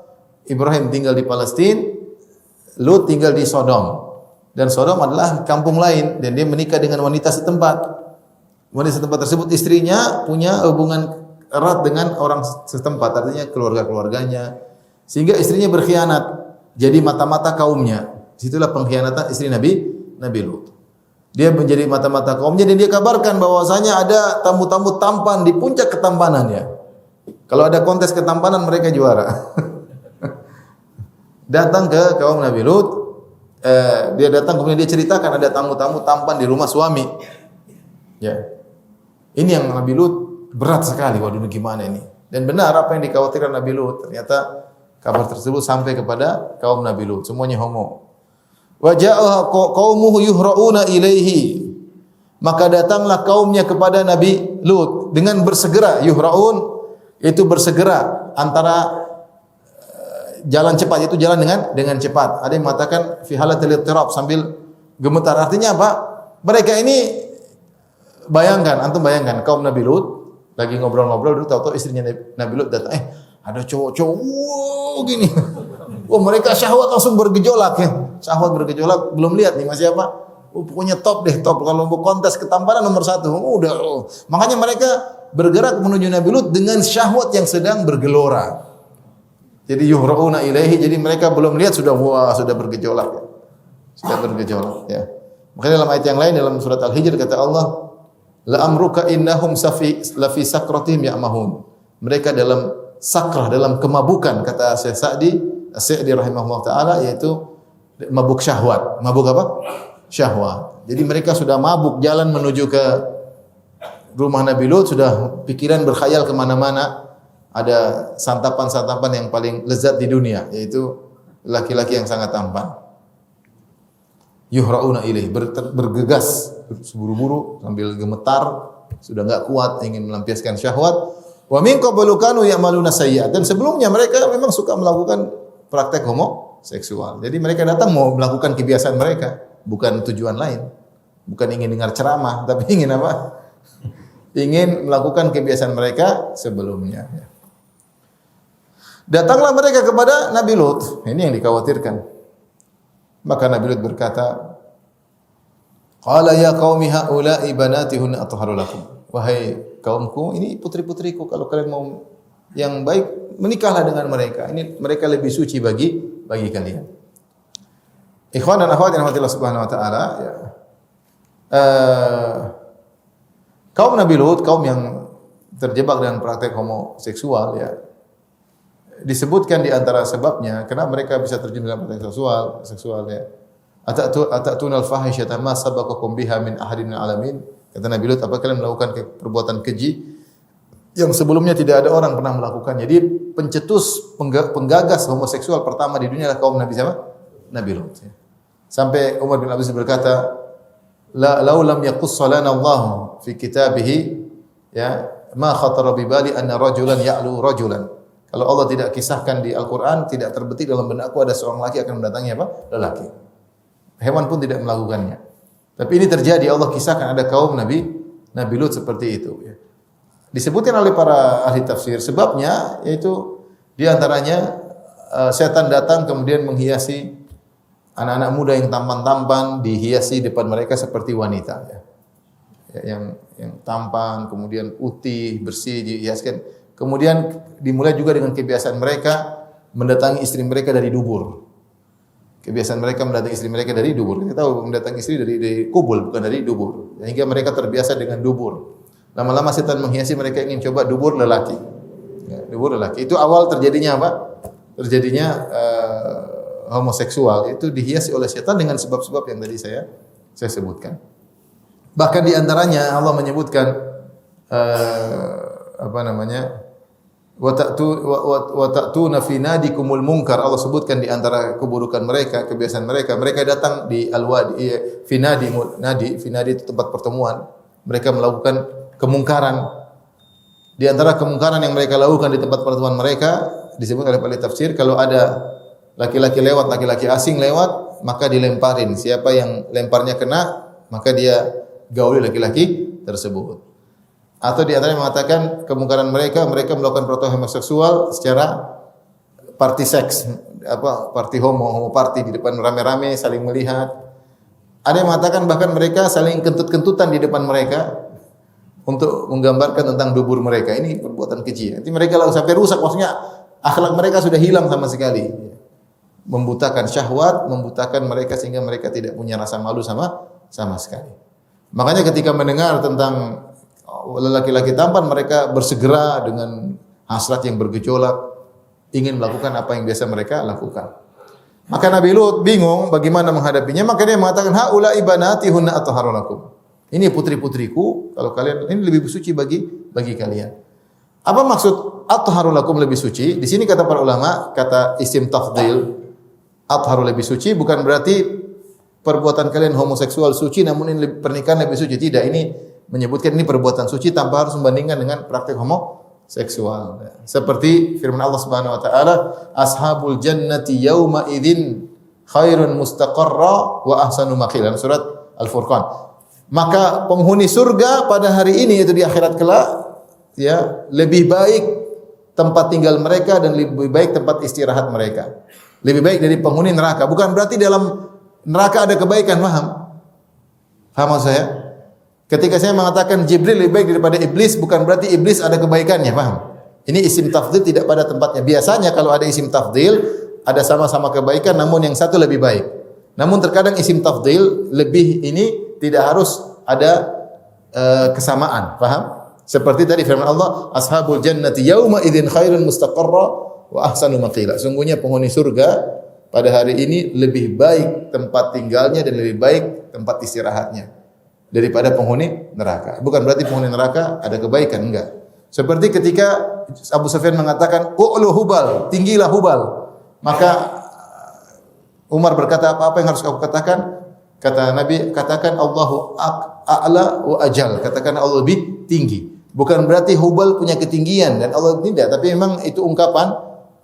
Ibrahim tinggal di Palestina, Lut tinggal di Sodom. Dan Sodom adalah kampung lain dan dia menikah dengan wanita setempat. Wanita setempat tersebut istrinya punya hubungan erat dengan orang setempat, artinya keluarga-keluarganya. Sehingga istrinya berkhianat, jadi mata-mata kaumnya. Situlah pengkhianatan istri Nabi Lut. Dia menjadi mata-mata kaumnya dan dia kabarkan bahwasanya ada tamu-tamu tampan di puncak ketampanannya. Kalau ada kontes ketampanan mereka juara. Datang ke kaum Nabi Lut, dia datang kemudian dia ceritakan ada tamu-tamu tampan di rumah suami. Ya. Ini yang Nabi Lut berat sekali. Waduh, gimana ini? Dan benar apa yang dikhawatirkan Nabi Lut. Ternyata kabar tersebut sampai kepada kaum Nabi Lut, semuanya homo. Wa ja'a qaumuhu yuhra'una ilaihi. Maka datanglah kaumnya kepada Nabi Lut dengan bersegera. Yuhra'un itu bersegera antara jalan cepat, itu jalan dengan cepat. Ada yang mengatakan fi halatil ittirab, sambil gemetar. Artinya apa? Mereka ini antum bayangkan kaum Nabi Lut lagi ngobrol-ngobrol, dulu tahu-tahu istrinya Nabi Lut datang, ada cowok-cowok gini. Wah, mereka syahwat langsung bergejolak ya. Syahwat bergejolak, belum lihat nih masih apa? Pokoknya top deh, top. Kalau mau kontes ketampanan nomor 1, udah. Makanya mereka bergerak menuju Nabi Lut dengan syahwat yang sedang bergelora. Jadi yuhra'una ilaihi, jadi mereka belum lihat sudah bergejolak ya. Sudah bergejolak ya. Makanya dalam ayat yang lain dalam surat Al-Hijr kata Allah, la amruka innahum la fi sakratihim ya'mahun. Mereka dalam sakrah, dalam kemabukan, kata Syekh Sa'di rahimahullah taala, yaitu mabuk syahwat. Mabuk apa? Syahwat. Jadi mereka sudah mabuk jalan menuju ke rumah Nabi Lut, sudah pikiran berkhayal kemana-mana. Ada santapan-santapan yang paling lezat di dunia, yaitu laki-laki yang sangat tampan. Yuhra'una ilaih, bergegas, buru-buru sambil gemetar, sudah enggak kuat ingin melampiaskan syahwat. Wa min qablu kanu ya'maluna sayyi'at, dan sebelumnya mereka memang suka melakukan praktek homoseksual. Jadi mereka datang mau melakukan kebiasaan mereka, bukan tujuan lain. Bukan ingin dengar ceramah, tapi ingin apa? Ingin melakukan kebiasaan mereka sebelumnya. Datanglah mereka kepada Nabi Lut. Ini yang dikhawatirkan. Maka Nabi Lut berkata, qala ya qaumi haula'i banati hunna atharu lakum. Wahai kaumku, ini putri-putriku, kalau kalian mau yang baik, menikahlah dengan mereka. Ini mereka lebih suci bagi kalian. Ikhwan dan akhwat yang rahmatillah subhanahu wa ta'ala, ya. Kaum Nabi Lut, kaum yang terjebak dengan praktek homoseksual, ya. Disebutkan di antara sebabnya kenapa mereka bisa terjun dalam praktek seksual ya. Atatunal fahisyata ma sabaqakum biha min ahadin alamin. Kata Nabi Lut, apa kalian melakukan perbuatan keji yang sebelumnya tidak ada orang pernah melakukannya. Jadi pencetus, penggagas homoseksual pertama di dunia adalah kaum Nabi siapa? Nabi Lut. Ya. Sampai Umar bin Abdul Aziz berkata, "Lau lam yaqussalana Allah fi kitabih, ya, ma khatara bi bali anna rajulan ya'lu rajulan." Kalau Allah tidak kisahkan di Al-Quran, tidak terbetik dalam benakku ada seorang laki akan mendatangi apa? Lelaki. Hewan pun tidak melakukannya. Tapi ini terjadi, Allah kisahkan ada kaum Nabi Lut seperti itu. Ya. Disebutkan oleh para ahli tafsir, sebabnya yaitu di antaranya setan datang kemudian menghiasi anak-anak muda yang tampan-tampan, dihiasi depan mereka seperti wanita. Ya. Yang tampan, kemudian putih, bersih, dihiaskan. Kemudian dimulai juga dengan kebiasaan mereka mendatangi istri mereka dari dubur. Kebiasaan mereka mendatangi istri mereka dari dubur. Kita tahu mendatangi istri dari kubul, bukan dari dubur. Sehingga mereka terbiasa dengan dubur. Lama-lama setan menghiasi mereka ingin coba dubur lelaki. Ya. dubur lelaki. Itu awal terjadinya apa? Terjadinya homoseksual itu dihiasi oleh setan dengan sebab-sebab yang tadi saya sebutkan. Bahkan di antaranya Allah menyebutkan apa namanya? Wa ta'tuna fi nadikumul munkar. Allah sebutkan di antara keburukan mereka, kebiasaan mereka, mereka datang di al-wadi fi nadi itu tempat pertemuan. Mereka melakukan kemungkaran. Di antara kemungkaran yang mereka lakukan di tempat pertemuan mereka disebut oleh ahli tafsir, kalau ada laki-laki lewat, laki-laki asing lewat, maka dilemparin. Siapa yang lemparnya kena, maka dia gauli laki-laki tersebut. Atau di antaranya mengatakan kemungkaran mereka melakukan perbuatan homoseksual secara party seks, party homo party di depan rame-rame saling melihat. Ada yang mengatakan bahkan mereka saling kentut-kentutan di depan mereka untuk menggambarkan tentang dubur mereka. Ini perbuatan keji. Nanti mereka lalu sampai rusak, maksudnya akhlak mereka sudah hilang sama sekali. Membutakan syahwat, membutakan mereka sehingga mereka tidak punya rasa malu sama sekali. Makanya ketika mendengar tentang lelaki-laki tampan, mereka bersegera dengan hasrat yang bergejolak, ingin melakukan apa yang biasa mereka lakukan. Maka Nabi Lut bingung bagaimana menghadapinya, maka dia mengatakan haula ibanati hunna athaharu lakum. Ini putri-putriku, kalau kalian ini lebih suci bagi kalian. Apa maksud athaharu lakum lebih suci? Di sini kata para ulama, kata isim tafdhil, athaharu lebih suci bukan berarti perbuatan kalian homoseksual suci namun ini pernikahan lebih suci. Tidak, ini menyebutkan ini perbuatan suci tanpa harus membandingkan dengan praktik homoseksual. Seperti firman Allah Subhanahu wa taala, ashabul jannati yauma idzin khairun mustaqarra wa ahsanu maqila, surat Al-Furqan. Maka penghuni surga pada hari ini, yaitu di akhirat kelak, ya, lebih baik tempat tinggal mereka dan lebih baik tempat istirahat mereka. Lebih baik dari penghuni neraka. Bukan berarti dalam neraka ada kebaikan, paham? Paham maksud saya? Ketika saya mengatakan Jibril lebih baik daripada iblis, bukan berarti iblis ada kebaikannya, paham? Ini isim tafdhil tidak pada tempatnya. Biasanya kalau ada isim tafdhil, ada sama-sama kebaikan namun yang satu lebih baik. Namun terkadang isim tafdhil lebih ini tidak harus ada kesamaan, paham? Seperti tadi firman Allah, ashabul jannati yauma idzin khairun mustaqarra wa ahsanu maqila. Sungguhnya penghuni surga pada hari ini lebih baik tempat tinggalnya dan lebih baik tempat istirahatnya daripada penghuni neraka. Bukan berarti penghuni neraka ada kebaikan, enggak. Seperti ketika Abu Sufyan mengatakan, "U'lu Hubal, tinggilah Hubal." Maka Umar berkata, apa yang harus kau katakan? Kata Nabi, katakan Allahu a'la wa ajal. Katakan Allah lebih tinggi. Bukan berarti Hubal punya ketinggian dan Allah tidak, tapi memang itu ungkapan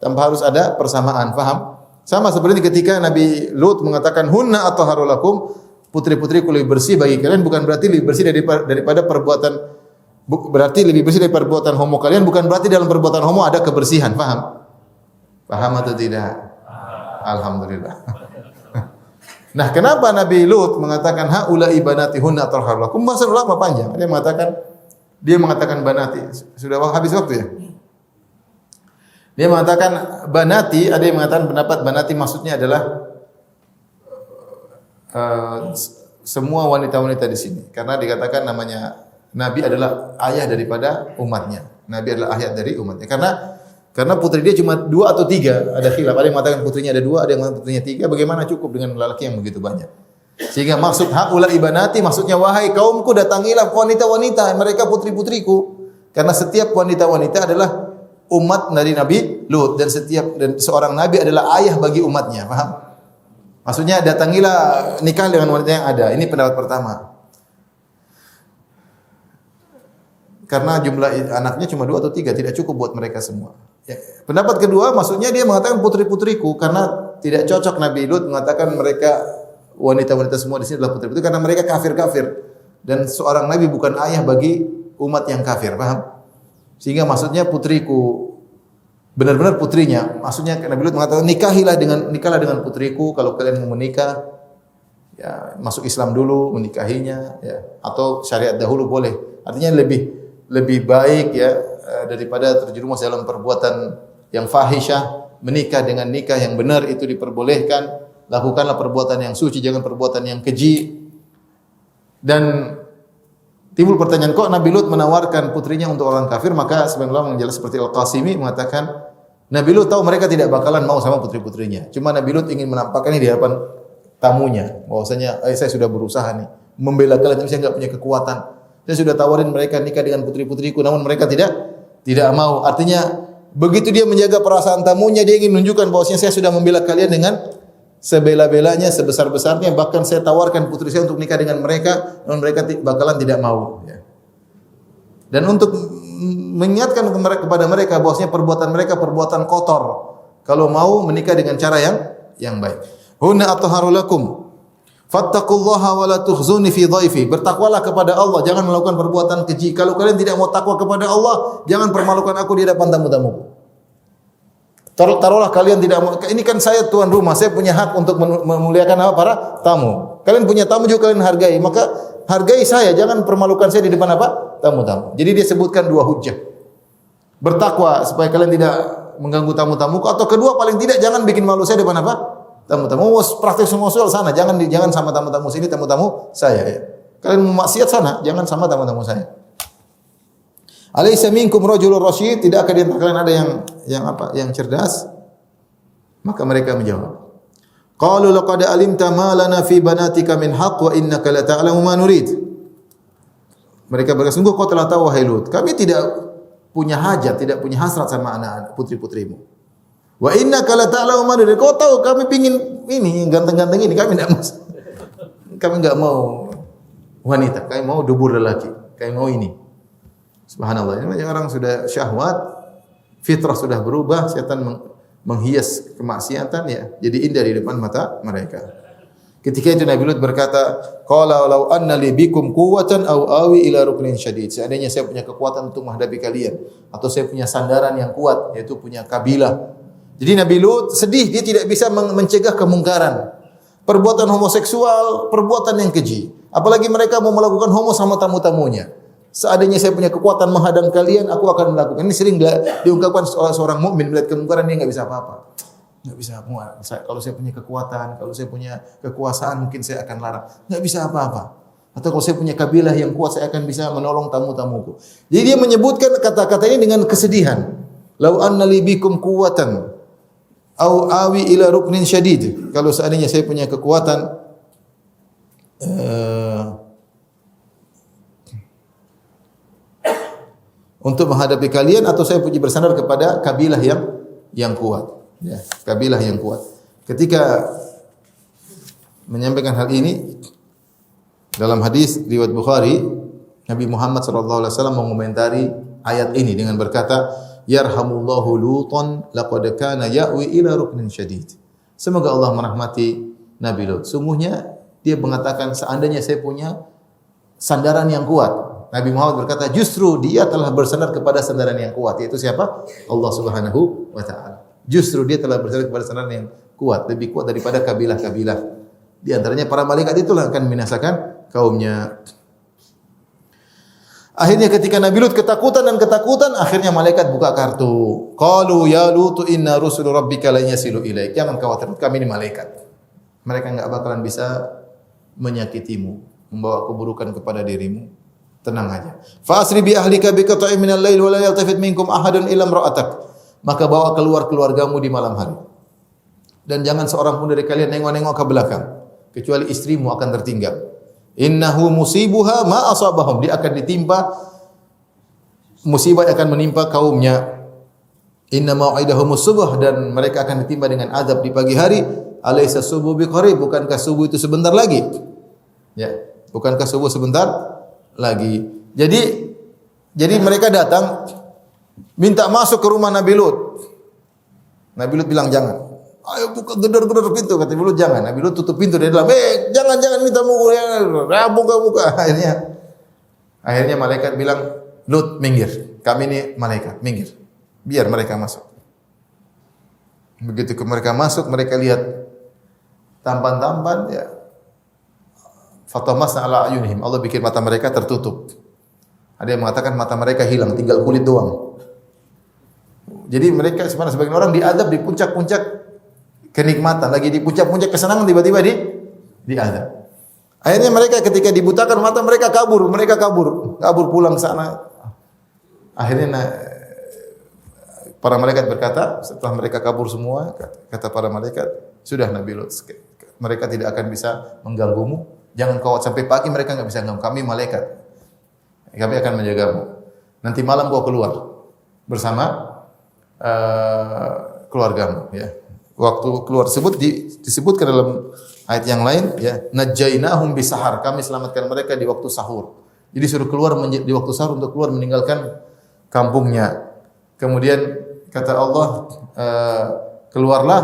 tanpa harus ada persamaan, paham? Sama seperti ketika Nabi Lut mengatakan hunna athaharu lakum, putri-putriku lebih bersih bagi kalian, bukan berarti lebih bersih daripada perbuatan, berarti lebih bersih dari perbuatan homo kalian, bukan berarti dalam perbuatan homo ada kebersihan, paham? Paham atau tidak? Alhamdulillah. Nah, kenapa Nabi Lut mengatakan haula ibanati hunna athaharu lakum? Bahasa ulama panjang. Dia mengatakan banati. Sudah habis waktu ya? Dia mengatakan banati, ada yang mengatakan pendapat banati maksudnya adalah semua wanita-wanita di sini, karena dikatakan namanya Nabi adalah ayah daripada umatnya. Nabi adalah ayah dari umatnya. Karena putri dia cuma 2 atau 3, ada khilaf. Ada yang mengatakan putrinya ada 2, ada yang mengatakan putrinya 3. Bagaimana cukup dengan lelaki yang begitu banyak? Sehingga maksud haula ibanati maksudnya wahai kaumku datangilah wanita-wanita, mereka putri-putriku. Karena setiap wanita-wanita adalah umat dari Nabi Lut dan seorang nabi adalah ayah bagi umatnya, paham? Maksudnya datangilah nikah dengan wanita yang ada. Ini pendapat pertama. Karena jumlah anaknya cuma 2 atau 3, tidak cukup buat mereka semua. Ya. Pendapat kedua, maksudnya dia mengatakan putri-putriku karena tidak cocok Nabi Lut mengatakan mereka wanita-wanita semua di sini adalah putri-putri karena mereka kafir-kafir dan seorang nabi bukan ayah bagi umat yang kafir, paham? Sehingga maksudnya putriku benar-benar putrinya. Maksudnya Nabi Lut mengatakan nikahlah dengan putriku kalau kalian mau menikah. Ya, masuk Islam dulu menikahinya ya, atau syariat dahulu boleh. Artinya lebih baik ya daripada terjerumus dalam perbuatan yang fahisyah. Menikah dengan nikah yang benar itu diperbolehkan. Lakukanlah perbuatan yang suci, jangan perbuatan yang keji. Dan Timbul pertanyaan, kok Nabi Lut menawarkan putrinya untuk orang kafir? Maka sebagian ulama menjelaskan seperti Al-Qasimi mengatakan, Nabi Lut tahu mereka tidak bakalan mau sama putri-putrinya. Cuma Nabi Lut ingin menampakkan ini di hadapan tamunya, bahwasanya saya sudah berusaha nih membela kalian, tapi saya enggak punya kekuatan. Saya sudah tawarin mereka nikah dengan putri-putriku, namun mereka tidak mau. Artinya begitu dia menjaga perasaan tamunya, dia ingin menunjukkan bahwasanya saya sudah membela kalian dengan sebela-belanya, sebesar-besarnya, bahkan saya tawarkan putri saya untuk nikah dengan mereka, namun mereka bakalan tidak mau. Ya. Dan untuk mengingatkan kepada mereka bahwasanya perbuatan mereka perbuatan kotor. Kalau mau menikah dengan cara yang baik. Hunna atharu lakum fattaqullaha wa la tukhzuni fi dhaifi. Bertakwalah kepada Allah, jangan melakukan perbuatan keji. Kalau kalian tidak mau takwa kepada Allah, jangan permalukan aku di hadapan tamu-tamuku. Taruhlah kalian tidak mau, ini kan saya tuan rumah, saya punya hak untuk memuliakan apa? Para tamu. Kalian punya tamu juga kalian hargai, maka hargai saya, jangan permalukan saya di depan apa? Tamu-tamu. Jadi dia sebutkan dua hujjah. Bertakwa supaya kalian tidak mengganggu tamu-tamuku, atau kedua paling tidak jangan bikin malu saya di depan apa? Tamu-tamu. Praktek semua soal sana, jangan sama tamu-tamu sini, tamu-tamu saya ya. Kalian mau maksiat sana, jangan sama tamu-tamu saya. Alaysa minkum rajulun rasyid, tidakkah di antara kalian ada yang cerdas? Maka mereka menjawab, qalu laqad alimta ma lana fi banatika min haqq wa innaka la ta'lamu ma nurid. Mereka berkata, sungguh kau telah tahu wahai Lut, kami tidak punya hajat, tidak punya hasrat sama anak-anak putri-putrimu. Wa innaka la ta'lamu ma nurid. Kau tahu kami pingin ini ganteng-ganteng ini, kami tidak mau. Kami enggak mau wanita, kami mau dubur lelaki, kami mau ini. Subhanallah, ini orang sudah syahwat, fitrah sudah berubah, setan menghias kemaksiatan ya, jadi indah di depan mata mereka. Ketika itu Nabi Lut berkata, qala law anna li bikum quwwatan aw awi ila ruknin syadid. Seandainya saya punya kekuatan untuk menghadapi kalian, atau saya punya sandaran yang kuat, yaitu punya kabilah. Jadi Nabi Lut sedih, dia tidak bisa mencegah kemungkaran. Perbuatan homoseksual, perbuatan yang keji. Apalagi mereka mau melakukan homo sama tamu-tamunya. Seandainya saya punya kekuatan menghadang kalian, aku akan melakukan. Ini sering diungkapkan oleh seorang mukmin melihat kemungkaran, dia enggak bisa apa-apa. Enggak bisa apa-apa. Kalau saya punya kekuatan, kalau saya punya kekuasaan, mungkin saya akan larang. Enggak bisa apa-apa. Atau kalau saya punya kabilah yang kuat, saya akan bisa menolong tamu-tamuku. Jadi dia menyebutkan kata-kata ini dengan kesedihan. Lau anna li bikum quwwatan au awi ila ruknin syadid. Kalau seandainya saya punya kekuatan untuk menghadapi kalian, atau saya punya bersandar kepada kabilah yang kuat. Ya, kabilah yang kuat. Ketika menyampaikan hal ini dalam hadis riwayat Bukhari, Nabi Muhammad sallallahu alaihi wasallam mengomentari ayat ini dengan berkata, yarhamullahu Lutan laqad kana ya'wi ila ruknin syadid. Semoga Allah merahmati Nabi Lut. Sungguhnya dia mengatakan, seandainya saya punya sandaran yang kuat. Nabi Muhammad berkata, justru dia telah bersandar kepada sandaran yang kuat, yaitu siapa? Allah Subhanahu wa taala. Justru dia telah bersandar kepada sandaran yang kuat, lebih kuat daripada kabilah-kabilah. Di antaranya para malaikat itulah akan membinasakan kaumnya. Akhirnya ketika Nabi Lut ketakutan, akhirnya malaikat buka kartu. Qalu ya Lut inna rusul rabbika lan yasilu ilaik. Jangan khawatir, kami ini malaikat. Mereka enggak bakalan bisa menyakitimu, membawa keburukan kepada dirimu. Tenang aja. Fa asri bi ahlika bi qata'in minal lail wa la yaltafit minkum ahadun illa imra'atak. Maka bawa keluar keluargamu di malam hari. Dan jangan seorang pun dari kalian nengok-nengok ke belakang, kecuali istrimu akan tertinggal. Innahu musibuha ma asabahum. Dia akan ditimpa musibah yang akan menimpa kaumnya. Inna mau'idahumus subuh, dan mereka akan ditimpa dengan azab di pagi hari. Alaysa subuh biqarib, bukankah subuh itu sebentar lagi? Ya, bukankah subuh sebentar lagi. Jadi mereka datang minta masuk ke rumah Nabi Lut. Nabi Lut bilang jangan. Ayo buka, gedor-gedor pintu, kata Nabi Lut jangan. Nabi Lut tutup pintu dari dalam. Jangan minta buka. Akhirnya malaikat bilang, Lut minggir. Kami ini malaikat, minggir. Biar mereka masuk. Begitu mereka masuk, mereka lihat tampan-tampan ya. Fatamasna ala ayunihim. Allah bikin mata mereka tertutup. Ada yang mengatakan mata mereka hilang, tinggal kulit doang. Jadi mereka sebagian orang diadab di puncak-puncak kenikmatan, lagi di puncak-puncak kesenangan tiba-tiba diadab. Akhirnya mereka ketika dibutakan mata mereka kabur pulang ke sana. Akhirnya para malaikat berkata, setelah mereka kabur semua, kata para malaikat, sudah Nabi Lut, mereka tidak akan bisa mengganggumu. Jangan kau sampai pagi mereka enggak bisa ganggu. Kami malaikat. Kami akan menjagamu. Nanti malam kau keluar bersama keluargamu, ya. Waktu keluar tersebut disebutkan dalam ayat yang lain, ya, najainahum bisahar, kami selamatkan mereka di waktu sahur. Jadi suruh keluar di waktu sahur untuk keluar meninggalkan kampungnya. Kemudian kata Allah, keluarlah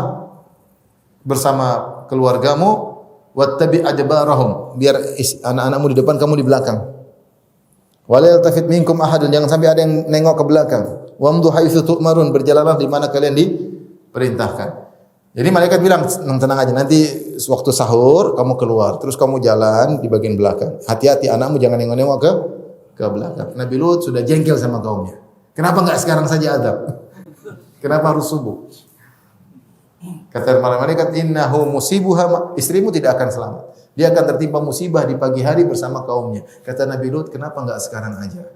bersama keluargamu, wattabi adbarahum, biar anak-anakmu di depan, kamu di belakang. Wala yaltafit minkum ahadun, jangan sampai ada yang nengok ke belakang. Wamdu haitsu tu'marun, berjalanlah di mana kalian diperintahkan. Jadi malaikat bilang, tenang aja, nanti waktu sahur kamu keluar, terus kamu jalan di bagian belakang. Hati-hati anakmu jangan nengok-nengok ke belakang. Nabi Lut sudah jengkel sama kaumnya. Kenapa enggak sekarang saja azab? Kenapa harus subuh? Kata para malaikat, innahu musibuha, istrimu tidak akan selamat. Dia akan tertimpa musibah di pagi hari bersama kaumnya. Kata Nabi Lut, kenapa enggak sekarang aja?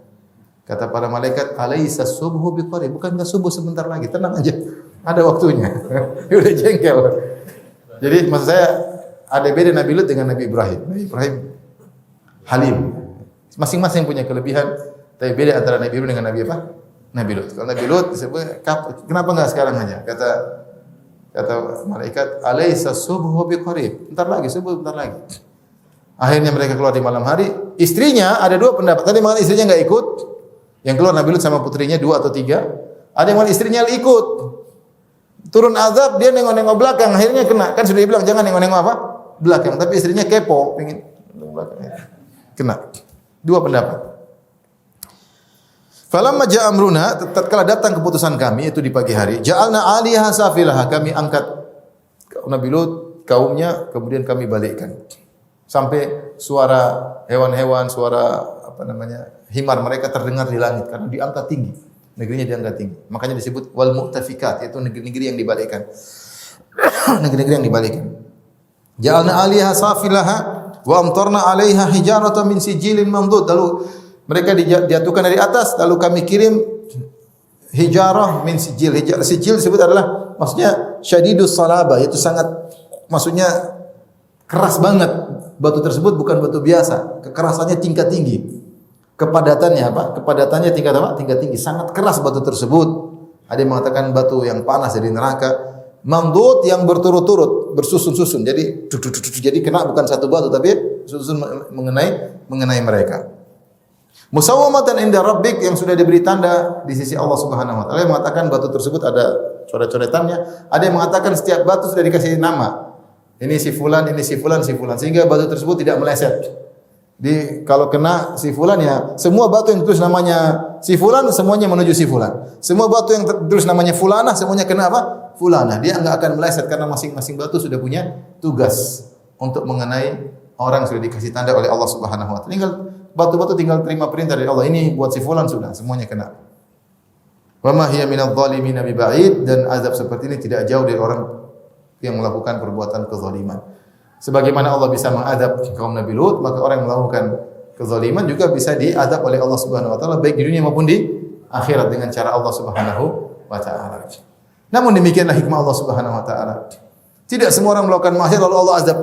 Kata para malaikat, alaisa subhu biqarib, bukankah subuh sebentar lagi? Tenang aja. Ada waktunya. Dia udah jengkel. Jadi maksud saya ada beda Nabi Lut dengan Nabi Ibrahim. Nabi Ibrahim halim. Masing-masing punya kelebihan. Tapi beda antara Nabi Ibrahim dengan Nabi apa? Nabi Lut. Kalau Nabi Lut disebut, kenapa enggak sekarang aja? Kata malaikat, alaisa subhu biqarib. Bentar lagi, subuh bentar lagi. Akhirnya mereka keluar di malam hari. Istrinya ada dua pendapat. Tadi mengatakan istrinya enggak ikut. Yang keluar Nabi Lut sama putrinya 2 atau 3. Ada yang mengatakan istrinya ikut. Turun azab, dia nengok-nengok belakang, akhirnya kena. Kan sudah dibilang jangan nengok-nengok apa? Belakang. Tapi istrinya kepo, pengen belakang. Kena. 2 pendapat. Falamma ja'a amruna, tatkala datang keputusan kami itu di pagi hari, ja'alna 'aliha safilaha, kami angkat Nabi Lut kaumnya, kemudian kami balikkan. Sampai suara hewan-hewan, suara himar mereka terdengar di langit karena diangkat tinggi. Negerinya diangkat tinggi. Makanya disebut wal mu'tafikat, yaitu negeri-negeri yang dibalikkan. Negeri-negeri yang dibalikkan. Ja'alna 'aliha safilaha wa amtarna 'alaiha hijaratan min sijilin mamdud. Lalu mereka dijatuhkan dari atas, lalu kami kirim hijarah min sijil. Sijil disebut adalah maksudnya syadidus salaba, yaitu sangat, maksudnya keras banget. Batu tersebut bukan batu biasa, kekerasannya tingkat tinggi. Kepadatannya apa? Kepadatannya tingkat apa? Tingkat tinggi. Sangat keras batu tersebut. Ada yang mengatakan batu yang panas dari neraka. Mamdud yang berturut-turut, bersusun-susun. Jadi kena bukan satu batu tapi susun mengenai mereka. Musawwamatan inda rabbik, yang sudah diberi tanda di sisi Allah Subhanahu wa taala. Yang mengatakan batu tersebut ada coret-coretannya. Ada yang mengatakan setiap batu sudah dikasih nama. Ini si fulan, ini si fulan, si fulan, sehingga batu tersebut tidak meleset. Kalau kena si fulan, ya semua batu yang ditulis namanya si fulan semuanya menuju si fulan. Semua batu yang ditulis namanya fulanah semuanya kena apa? Fulanah. Dia enggak akan meleset karena masing-masing batu sudah punya tugas untuk mengenai orang yang sudah dikasih tanda oleh Allah Subhanahu wa taala. Tinggal batu-batu tinggal terima perintah dari Allah. Ini buat si fulan, sudah semuanya kena. Wa ma hiya minadh dhalimin bi ba'id, dan azab seperti ini tidak jauh dari orang yang melakukan perbuatan kezaliman. Sebagaimana Allah bisa mengadab kaum Nabi Lut, maka orang yang melakukan kezaliman juga bisa diadab oleh Allah Subhanahu wa taala baik di dunia maupun di akhirat dengan cara Allah Subhanahu wa taala. Namun demikianlah hikmah Allah Subhanahu wa taala. Tidak semua orang melakukan maksiat lalu Allah azab.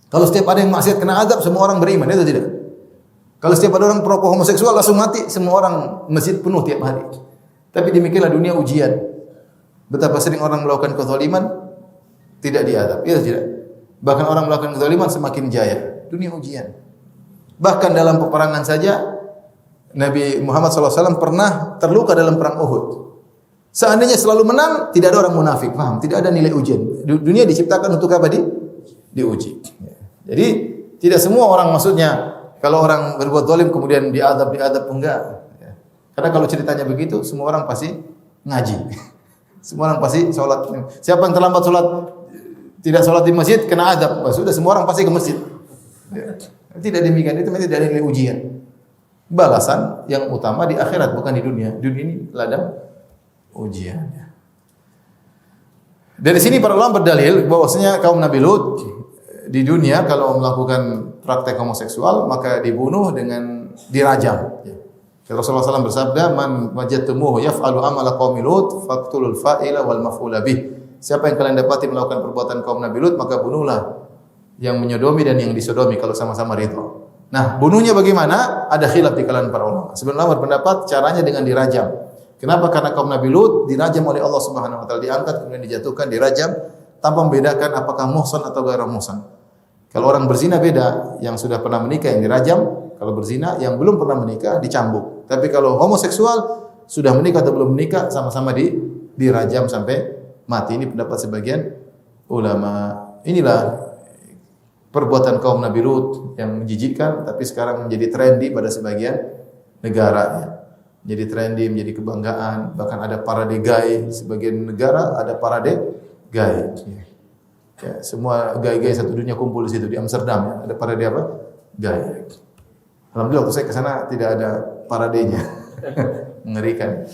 Kalau setiap ada yang maksiat kena azab, semua orang beriman, itu tidak. Kalau setiap ada orang perokok homoseksual langsung mati, semua orang masjid penuh tiap hari. Tapi demikianlah dunia ujian. Betapa sering orang melakukan kezaliman tidak diadab. Iya tidak. Bahkan orang melakukan kezaliman semakin jaya. Dunia ujian. Bahkan dalam peperangan saja Nabi Muhammad SAW pernah terluka dalam perang Uhud. Seandainya selalu menang, tidak ada orang munafik. Paham? Tidak ada nilai ujian. Dunia diciptakan untuk apa? Diuji. Jadi tidak semua orang, maksudnya kalau orang berbuat zalim kemudian diadab enggak. Karena kalau ceritanya begitu, semua orang pasti ngaji. Semua orang pasti sholat. Siapa yang terlambat sholat, tidak sholat di masjid, kena adab. Sudah semua orang pasti ke masjid. Tidak demikian, itu tidak ada nilai ujian. Balasan yang utama di akhirat, bukan di dunia. Dunia ini ladang ujian. Dari sini para ulama berdalil bahwasanya kaum Nabi Lut di dunia kalau melakukan praktek homoseksual maka dibunuh dengan dirajam. Rasulullah SAW bersabda, "Man wajadtumuhu yaf'alu amala qaumi Lut faqtulul fa'ila wal maf'ula bih." Siapa yang kalian dapati melakukan perbuatan kaum Nabi Lut, maka bunuhlah yang menyodomi dan yang disodomi kalau sama-sama ridha. Nah, bunuhnya bagaimana? Ada khilaf di kalangan para ulama. Sebenarnya berpendapat caranya dengan dirajam. Kenapa? Karena kaum Nabi Lut dirajam oleh Allah Subhanahu wa taala, diangkat kemudian dijatuhkan, dirajam tanpa membedakan apakah muhsan atau ghairu muhsan. Kalau orang berzina beda, yang sudah pernah menikah yang dirajam, kalau berzina yang belum pernah menikah dicambuk. Tapi kalau homoseksual sudah menikah atau belum menikah sama-sama dirajam sampai mati. Ini pendapat sebagian ulama. Inilah perbuatan kaum Nabi Lut yang menjijikkan tapi sekarang menjadi trendy pada sebagian negara ya. Jadi trendy, menjadi kebanggaan, bahkan ada parade gay, sebagian negara ada parade gay. Ya, semua gay-gay satu dunia kumpul di situ di Amsterdam ya. Ada parade apa? Gay. Alhamdulillah waktu saya ke sana tidak ada paradenya. Mengerikan.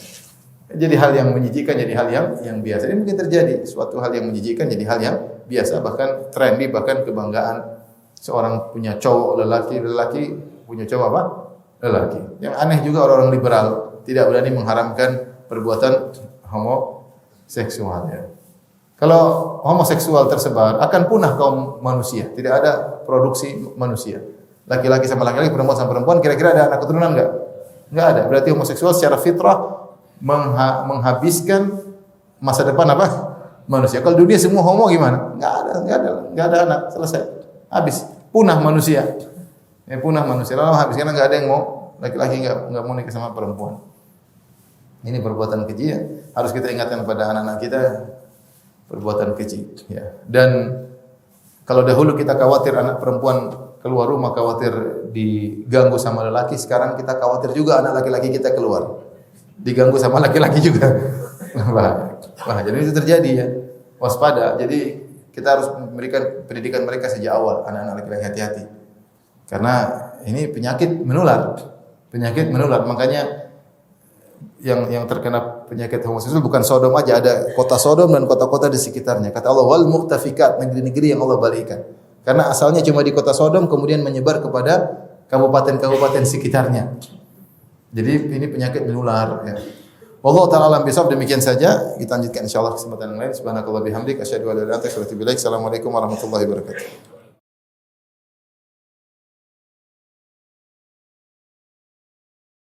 Jadi hal yang menjijikkan jadi hal yang biasa. Ini mungkin terjadi suatu hal yang menjijikkan jadi hal yang biasa, bahkan trendy, bahkan kebanggaan. Seorang punya cowok lelaki punya cowok apa? Lelaki. Yang aneh juga orang-orang liberal tidak berani mengharamkan perbuatan homoseksual ya. Kalau homoseksual tersebar akan punah kaum manusia, tidak ada produksi manusia. Laki-laki sama laki-laki, perempuan sama perempuan, kira-kira ada anak keturunan enggak? Enggak ada. Berarti homoseksual secara fitrah menghabiskan masa depan apa? Manusia. Kalau dunia semua homo gimana? Enggak ada anak, selesai. Habis, punah manusia. Punah manusia. Lalu habis karena enggak ada yang mau laki-laki enggak mau nikah sama perempuan. Ini perbuatan keji ya. Harus kita ingatkan kepada anak-anak kita perbuatan keji ya. Dan kalau dahulu kita khawatir anak perempuan keluar rumah khawatir diganggu sama lelaki, sekarang kita khawatir juga anak laki-laki kita keluar diganggu sama laki-laki juga. Wah, jadi itu terjadi ya. Waspada. Jadi kita harus memberikan pendidikan mereka sejak awal, anak-anak laki-laki hati-hati. Karena ini penyakit menular. Penyakit menular. Makanya yang terkena penyakit homoseksual bukan Sodom aja, ada kota Sodom dan kota-kota di sekitarnya. Kata Allah, wal muqtafikat, negeri-negeri yang Allah balikan. Karena asalnya cuma di kota Sodom, kemudian menyebar kepada kabupaten-kabupaten sekitarnya. Jadi ini penyakit menular ya. Wallahu ta'ala alam bisawab. Demikian saja. Kita lanjutkan insyaallah kesempatan yang lain. Subhanakallah bihamdik asyhadu an la ilaha illa anta astaghfiruka wa atubu ilaik. Assalamualaikum warahmatullahi wabarakatuh.